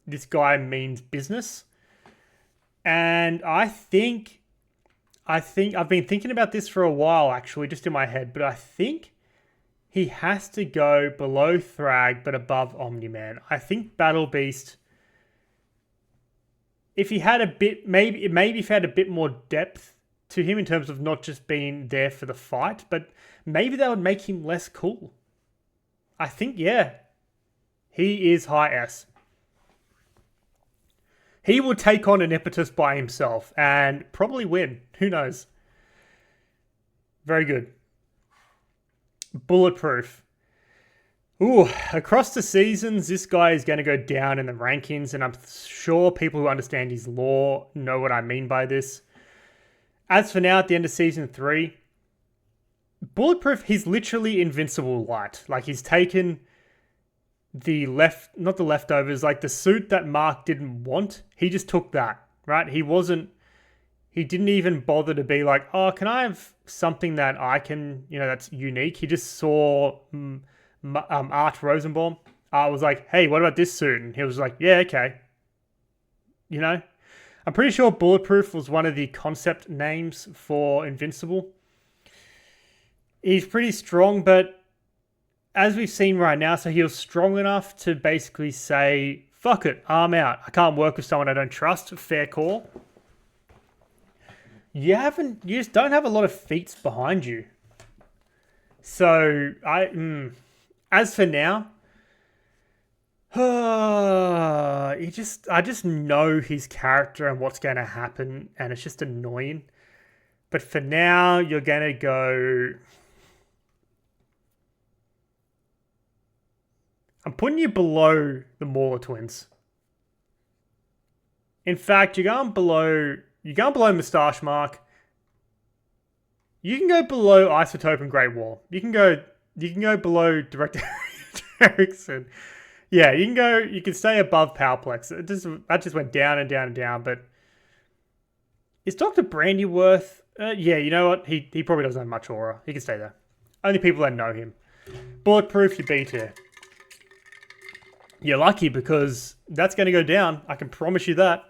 A: This guy means business. And I think I've been thinking about this for a while, actually, just in my head, but I think he has to go below Thragg, but above Omni-Man. I think Battle Beast, if he had a bit, maybe if he had a bit more depth to him in terms of not just being there for the fight, but maybe that would make him less cool. I think, yeah, he is high S. He will take on Omnipotus by himself and probably win. Who knows? Very good. Bulletproof. Ooh, across the seasons, this guy is going to go down in the rankings, and I'm sure people who understand his lore know what I mean by this. As for now, at the end of season 3, Bulletproof, he's literally Invincible light. Like, he's taken not the leftovers, like the suit that Mark didn't want, he just took that, right? He didn't even bother to be like, oh, can I have something that I can, that's unique? He just saw Art Rosenbaum. I was like, hey, what about this suit? And he was like, yeah, okay. I'm pretty sure Bulletproof was one of the concept names for Invincible. He's pretty strong, but as we've seen right now, so he was strong enough to basically say, fuck it, I'm out. I can't work with someone I don't trust. Fair call. You just don't have a lot of feats behind you. So, as for now, I just know his character and what's going to happen, and it's just annoying. But for now, you're going to go... I'm putting you below the Mauler twins. In fact, you're going below Mustache Mark. You can go below Isotope and Great Wall. You can go below Director Erickson. Yeah, you can stay above Powerplex. That just went down and down and down, but is Dr. Brandyworth? Yeah, you know what? He probably doesn't have much aura. He can stay there. Only people that know him. Bulletproof, you B tier. You're lucky because that's going to go down. I can promise you that.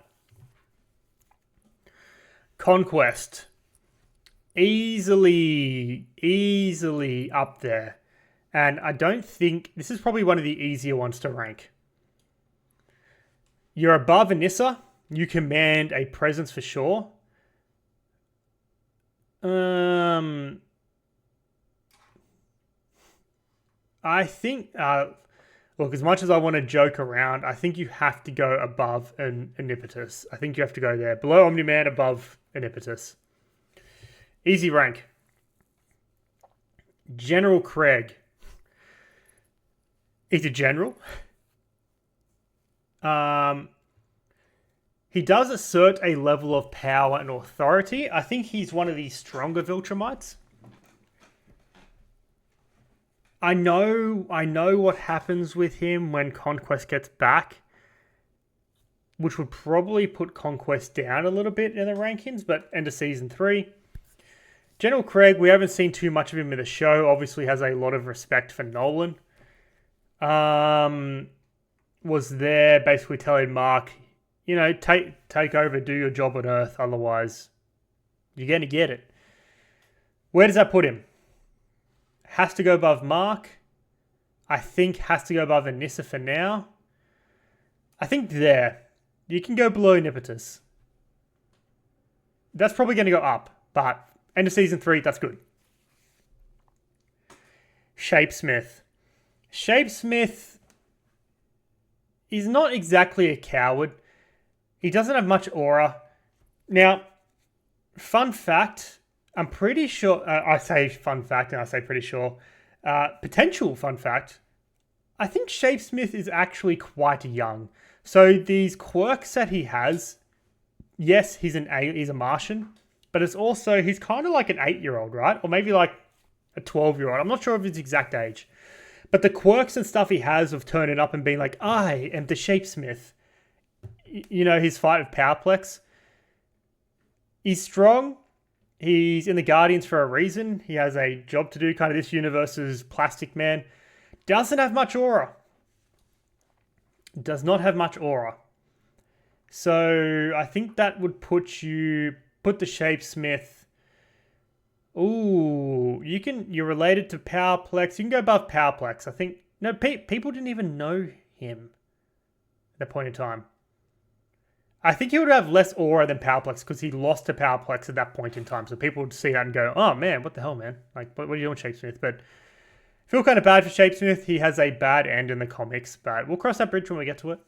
A: Conquest. Easily up there. And I don't think... This is probably one of the easier ones to rank. You're above Anissa. You command a presence for sure. I think... look, as much as I want to joke around, I think you have to go above an Omnipotus. I think you have to go there. Below Omni-Man, above Omnipotus. Easy rank. General Craig. He's a general. He does assert a level of power and authority. I think he's one of the stronger Viltrumites. I know what happens with him when Conquest gets back, which would probably put Conquest down a little bit in the rankings, but end of season 3. General Craig, we haven't seen too much of him in the show. Obviously has a lot of respect for Nolan. Was there basically telling Mark, you know, take over, do your job on Earth, otherwise you're going to get it. Where does that put him? Has to go above Mark. I think has to go above Anissa for now. I think there. You can go below Omnipotus. That's probably going to go up, but end of season 3, that's good. Shapesmith. Shapesmith is not exactly a coward. He doesn't have much aura. Now, fun fact, I'm pretty sure... I say fun fact and I say pretty sure. Potential fun fact, I think Shapesmith is actually quite young. So these quirks that he has, yes, he's a Martian, but it's also, he's kind of like an 8-year-old, right? Or maybe like a 12-year-old. I'm not sure of his exact age. But the quirks and stuff he has of turning up and being like, I am the Shapesmith. You know, his fight with Powerplex. He's strong. He's in the Guardians for a reason. He has a job to do, kind of this universe's Plastic Man. Doesn't have much aura. Does not have much aura. So I think that would put the Shapesmith... Ooh, you're related to Powerplex. You can go above Powerplex. I think, no, people didn't even know him at that point in time. I think he would have less aura than Powerplex because he lost to Powerplex at that point in time. So people would see that and go, oh man, what the hell, man? Like, what are you doing, Shapesmith? But I feel kind of bad for Shapesmith. He has a bad end in the comics, but we'll cross that bridge when we get to it.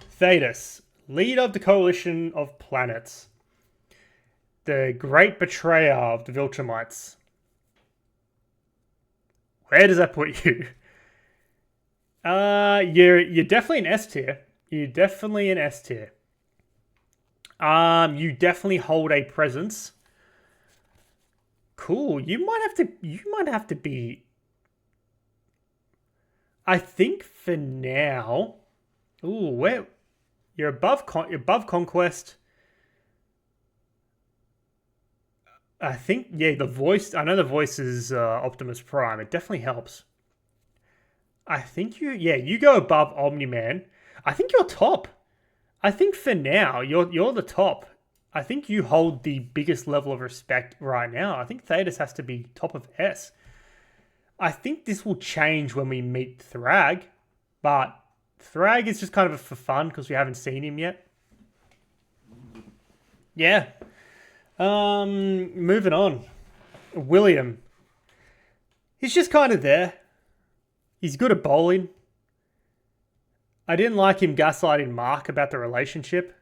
A: Thetis. Leader of the Coalition of Planets. The great betrayer of the Viltrumites. Where does that put you? You're definitely an S tier. You're definitely an S tier. You definitely hold a presence. Cool. You might have to be... I think for now... Ooh, where... You're above Conquest. I think, yeah, the voice... I know the voice is Optimus Prime. It definitely helps. I think you go above Omni-Man. I think you're top. I think for now, you're the top. I think you hold the biggest level of respect right now. I think Thetis has to be top of S. I think this will change when we meet Thragg, but... Thragg is just kind of for fun because we haven't seen him yet. Yeah. Moving on. William. He's just kind of there. He's good at bowling. I didn't like him gaslighting Mark about the relationship.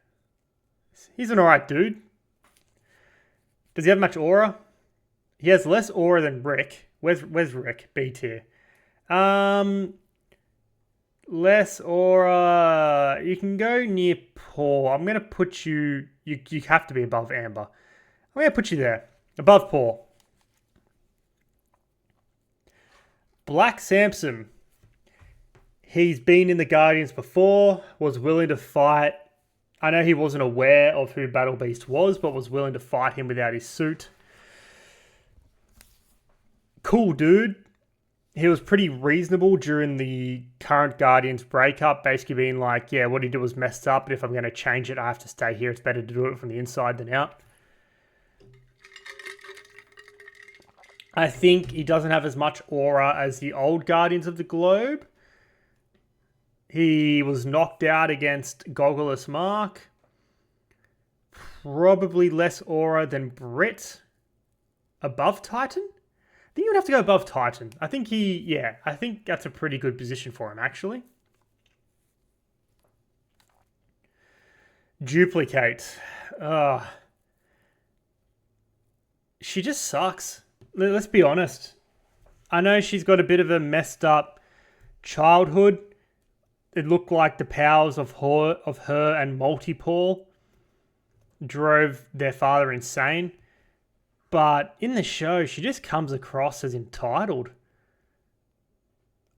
A: He's an alright dude. Does he have much aura? He has less aura than Rick. Where's Rick? B tier. Less aura. You can go near Paul. I'm going to put you... You have to be above Amber. I'm going to put you there. Above Paul. Black Samson. He's been in the Guardians before. Was willing to fight. I know he wasn't aware of who Battle Beast was, but was willing to fight him without his suit. Cool dude. he was pretty reasonable during the current Guardians breakup, basically being like, yeah, what he did was messed up, but if I'm going to change it, I have to stay here. It's better to do it from the inside than out. I think he doesn't have as much aura as the old Guardians of the Globe. He was knocked out against Goggleless Mark. Probably less aura than Brit. Above Titan? I think you would have to go above Titan. I think I think that's a pretty good position for him, actually. Duplicate. She just sucks. Let's be honest. I know she's got a bit of a messed up childhood. It looked like the powers of her and Multipaul drove their father insane. But in the show, she just comes across as entitled.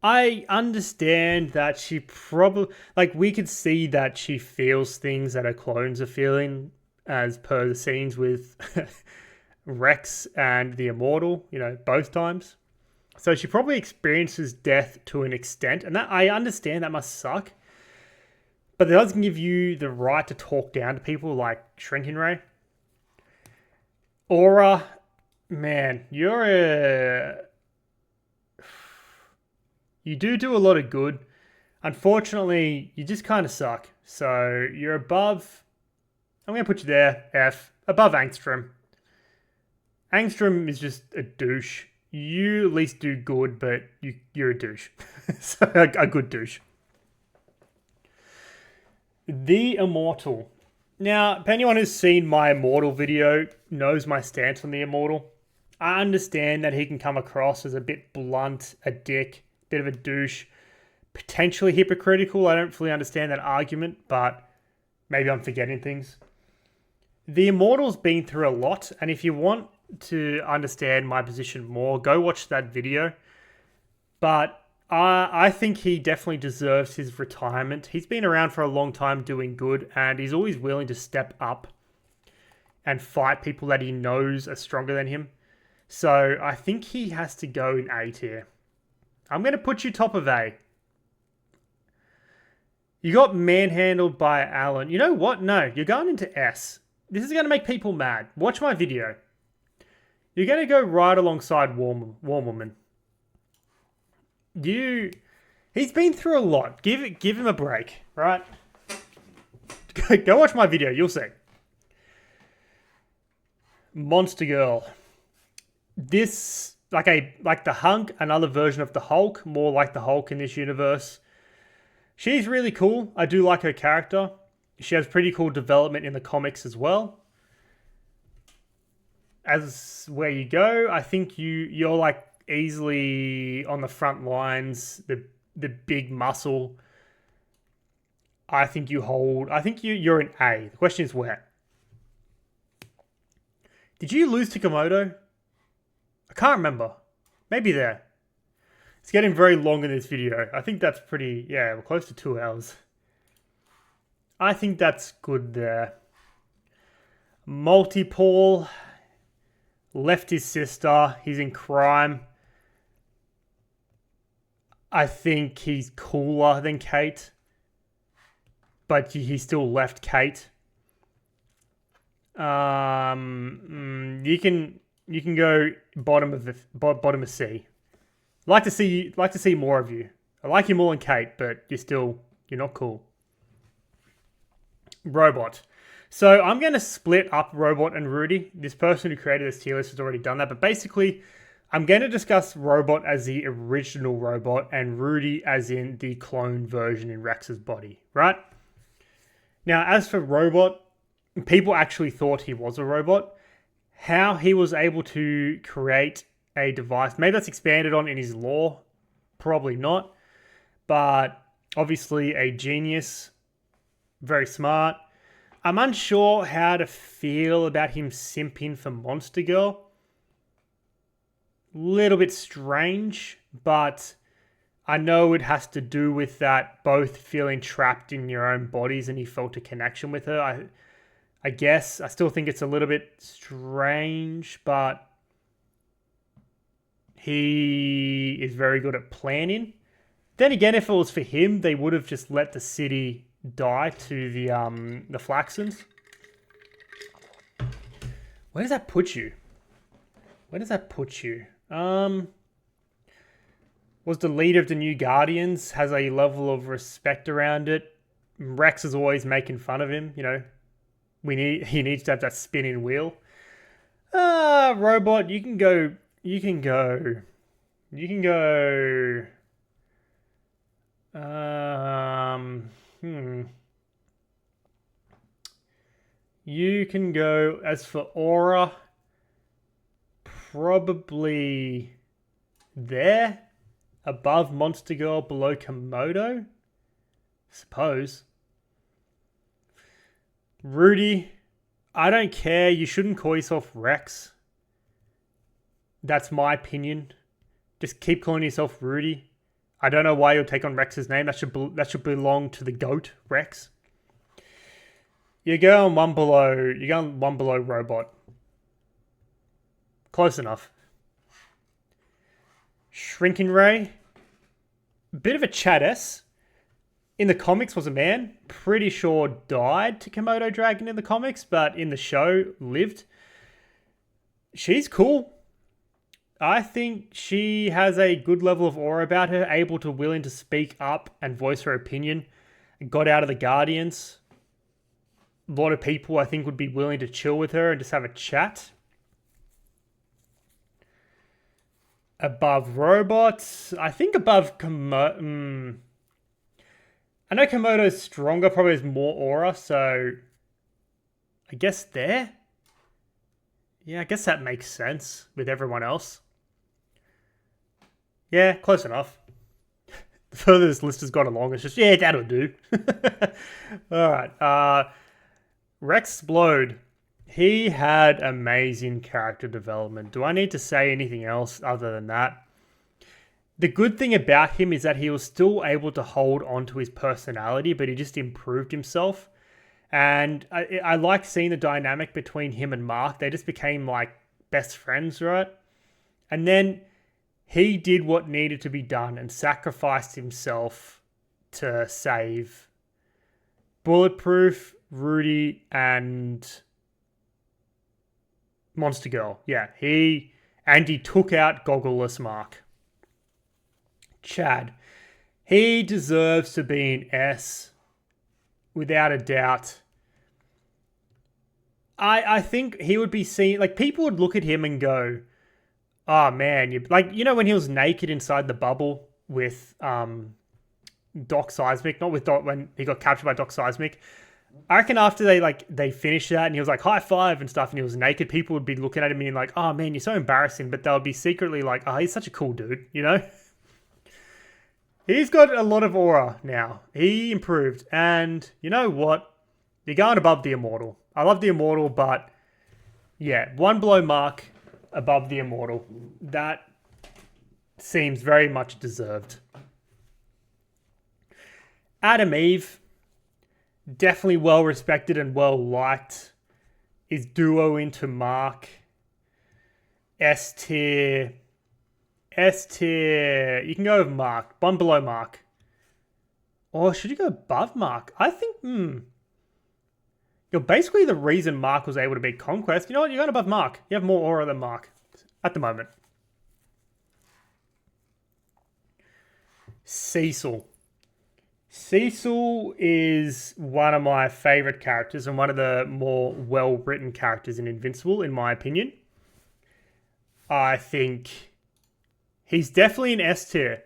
A: I understand that she probably... Like, we could see that she feels things that her clones are feeling, as per the scenes with Rex and the Immortal, both times. So she probably experiences death to an extent, and that I understand that must suck. But it doesn't give you the right to talk down to people like Shrinking Ray. Aura, man, you do a lot of good. Unfortunately, you just kind of suck. So you're above... I'm going to put you there, F. Above Angstrom. Angstrom is just a douche. You at least do good, but you're a douche. So a good douche. The Immortal. Now, if anyone who's seen my Immortal video knows my stance on the Immortal. I understand that he can come across as a bit blunt, a dick, bit of a douche, potentially hypocritical. I don't fully understand that argument, but maybe I'm forgetting things. The Immortal's been through a lot, and if you want to understand my position more, go watch that video. But I think he definitely deserves his retirement. He's been around for a long time doing good, and he's always willing to step up and fight people that he knows are stronger than him. So I think he has to go in A tier. I'm going to put you top of A. You got manhandled by Alan. You know what? No, you're going into S. This is going to make people mad. Watch my video. You're going to go right alongside Warm Woman. He's been through a lot. Give him a break, right? Go watch my video. You'll see. Monster Girl. This, like the Hunk, another version of the Hulk, more like the Hulk in this universe. She's really cool. I do like her character. She has pretty cool development in the comics as well. As where you go, I think you're like easily on the front lines, the big muscle. I think you're an A. The question is where? Did you lose to Komodo? I can't remember. Maybe there. It's getting very long in this video. I think that's pretty... Yeah, we're close to 2 hours. I think that's good there. Multipaul left his sister. He's in crime. I think he's cooler than Kate. But he still left Kate. You can go bottom of C. Like to see more of you. I like you more than Kate, but you're not cool. Robot. So I'm going to split up Robot and Rudy. This person who created this tier list has already done that, but basically I'm going to discuss Robot as the original Robot and Rudy as in the clone version in Rex's body, right? Now, as for Robot, people actually thought he was a robot. How he was able to create a device, maybe that's expanded on in his lore, probably not, but obviously a genius, very smart. I'm unsure how to feel about him simping for Monster Girl. Little bit strange, but I know it has to do with that both feeling trapped in your own bodies and he felt a connection with her. I guess. I still think it's a little bit strange, but He is very good at planning. Then again, if it was for him, they would have just let the city die to the Flaxans. Where does that put you? Where does that put you? Was the leader of the New Guardians, has a level of respect around it. Rex is always making fun of him, you know. He needs to have that spinning wheel. Robot, you can go. You can go. You can go. As for aura, probably there, above Monster Girl, below Komodo. Suppose. Rudy, I don't care. You shouldn't call yourself Rex. That's my opinion. Just keep calling yourself Rudy. I don't know why you'll take on Rex's name. That should belong to the GOAT, Rex. You're going one below. You're going one below Robot. Close enough. Shrinking Ray. Bit of a chat-ess. In the comics was a man. Pretty sure died to Komodo Dragon in the comics, but in the show lived. She's cool. I think she has a good level of aura about her, willing to speak up and voice her opinion. Got out of the Guardians. A lot of people, I think, would be willing to chill with her and just have a chat. Above robots, I think above Komodo. I know Komodo's stronger, probably has more aura, so I guess there. Yeah, I guess that makes sense with everyone else. Yeah, close enough. The further this list has gone along, it's just, yeah, that'll do. Alright, Rex Explode. He had amazing character development. Do I need to say anything else other than that? The good thing about him is that he was still able to hold on to his personality, but he just improved himself. And I like seeing the dynamic between him and Mark. They just became like best friends, right? And then he did what needed to be done and sacrificed himself to save Bulletproof, Rudy, and Monster Girl. Yeah, he took out Goggleless Mark. Chad. He deserves to be an S. Without a doubt. I think he would be seen... Like, people would look at him and go, oh, man. You know when he was naked inside the bubble with Doc Seismic? Not with Doc... When he got captured by Doc Seismic. I reckon after they finished that and he was like, high five and stuff, and he was naked, people would be looking at him and being like, oh, man, you're so embarrassing. But they'll be secretly like, oh, he's such a cool dude, you know? He's got a lot of aura now. He improved. And you know what? You're going above the Immortal. I love the Immortal, but yeah, one below Mark, above the Immortal. That seems very much deserved. Adam Eve, definitely well respected and well liked. Is duo into Mark. S tier. S tier. You can go with Mark. One below Mark. Or should you go above Mark? I think, You're basically the reason Mark was able to beat Conquest. You know what? You're going above Mark. You have more aura than Mark at the moment. Cecil. Cecil is one of my favorite characters and one of the more well-written characters in Invincible, in my opinion. I think he's definitely an S tier.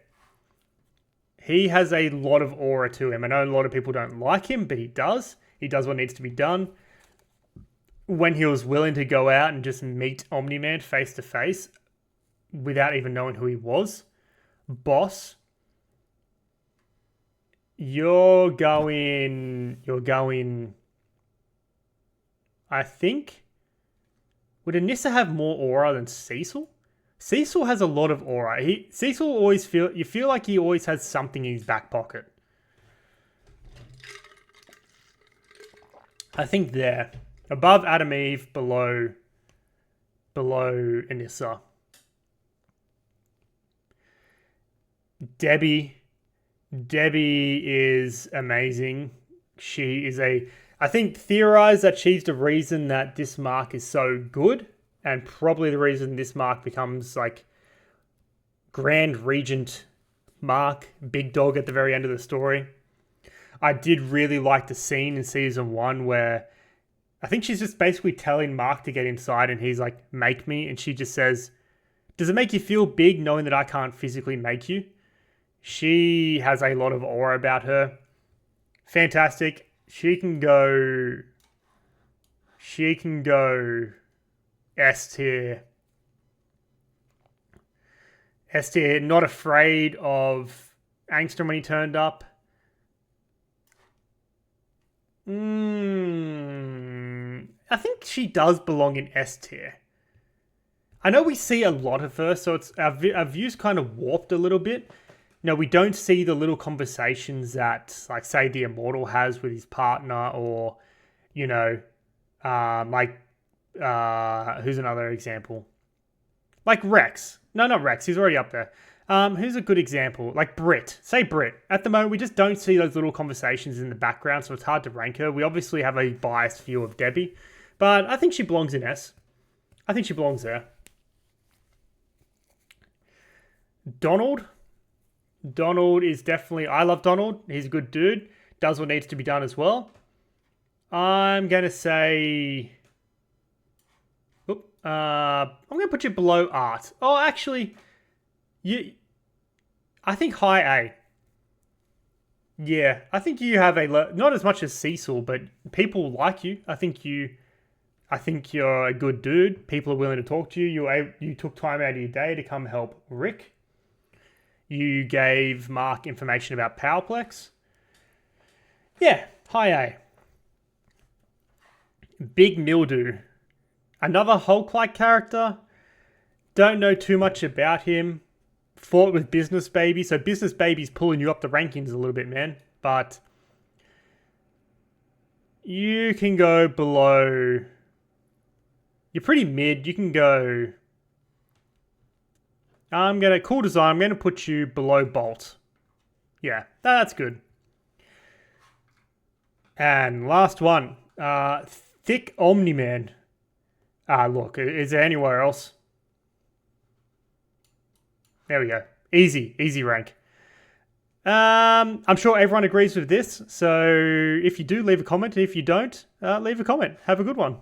A: He has a lot of aura to him. I know a lot of people don't like him, but he does. He does what needs to be done. When he was willing to go out and just meet Omni-Man face to face without even knowing who he was. Boss. You're going, I think, would Anissa have more aura than Cecil? Cecil has a lot of aura. Cecil always you feel like he always has something in his back pocket. I think there. Above Adam Eve, below Anissa. Debbie. Debbie is amazing. She is I think theorized that she's the reason that this mark is so good, and probably the reason this mark becomes like Grand Regent Mark, big dog at the very end of the story. I did really like the scene in season 1 where I think she's just basically telling Mark to get inside and he's like, make me. And she just says, does it make you feel big knowing that I can't physically make you? She has a lot of aura about her. Fantastic. She can go S tier. S tier, not afraid of Angstrom when he turned up. I think she does belong in S tier. I know we see a lot of her, so it's our view's kind of warped a little bit. No, we don't see the little conversations that, like, say, the Immortal has with his partner, or, you know, who's another example? Like Rex. No, not Rex. He's already up there. Who's a good example? Like Brit. Say Brit. At the moment, we just don't see those little conversations in the background, so it's hard to rank her. We obviously have a biased view of Debbie, but I think she belongs in S. I think she belongs there. Donald. Donald is definitely... I love Donald. He's a good dude. Does what needs to be done as well. I'm going to say... I'm going to put you below Art. Oh, actually... I think high A. Yeah, I think you have not as much as Cecil, but people like you. I think you're a good dude. People are willing to talk to you. You took time out of your day to come help Rick. You gave Mark information about Powerplex. Yeah, high A. Big Mildew. Another Hulk-like character. Don't know too much about him. Fought with Business Baby. So Business Baby's pulling you up the rankings a little bit, man. But you can go below... You're pretty mid. You can go... Cool design. I'm going to put you below Bolt. Yeah, that's good. And last one. Thick Omni-Man. Look, is there anywhere else? There we go. Easy rank. I'm sure everyone agrees with this. So if you do, leave a comment. If you don't, leave a comment. Have a good one.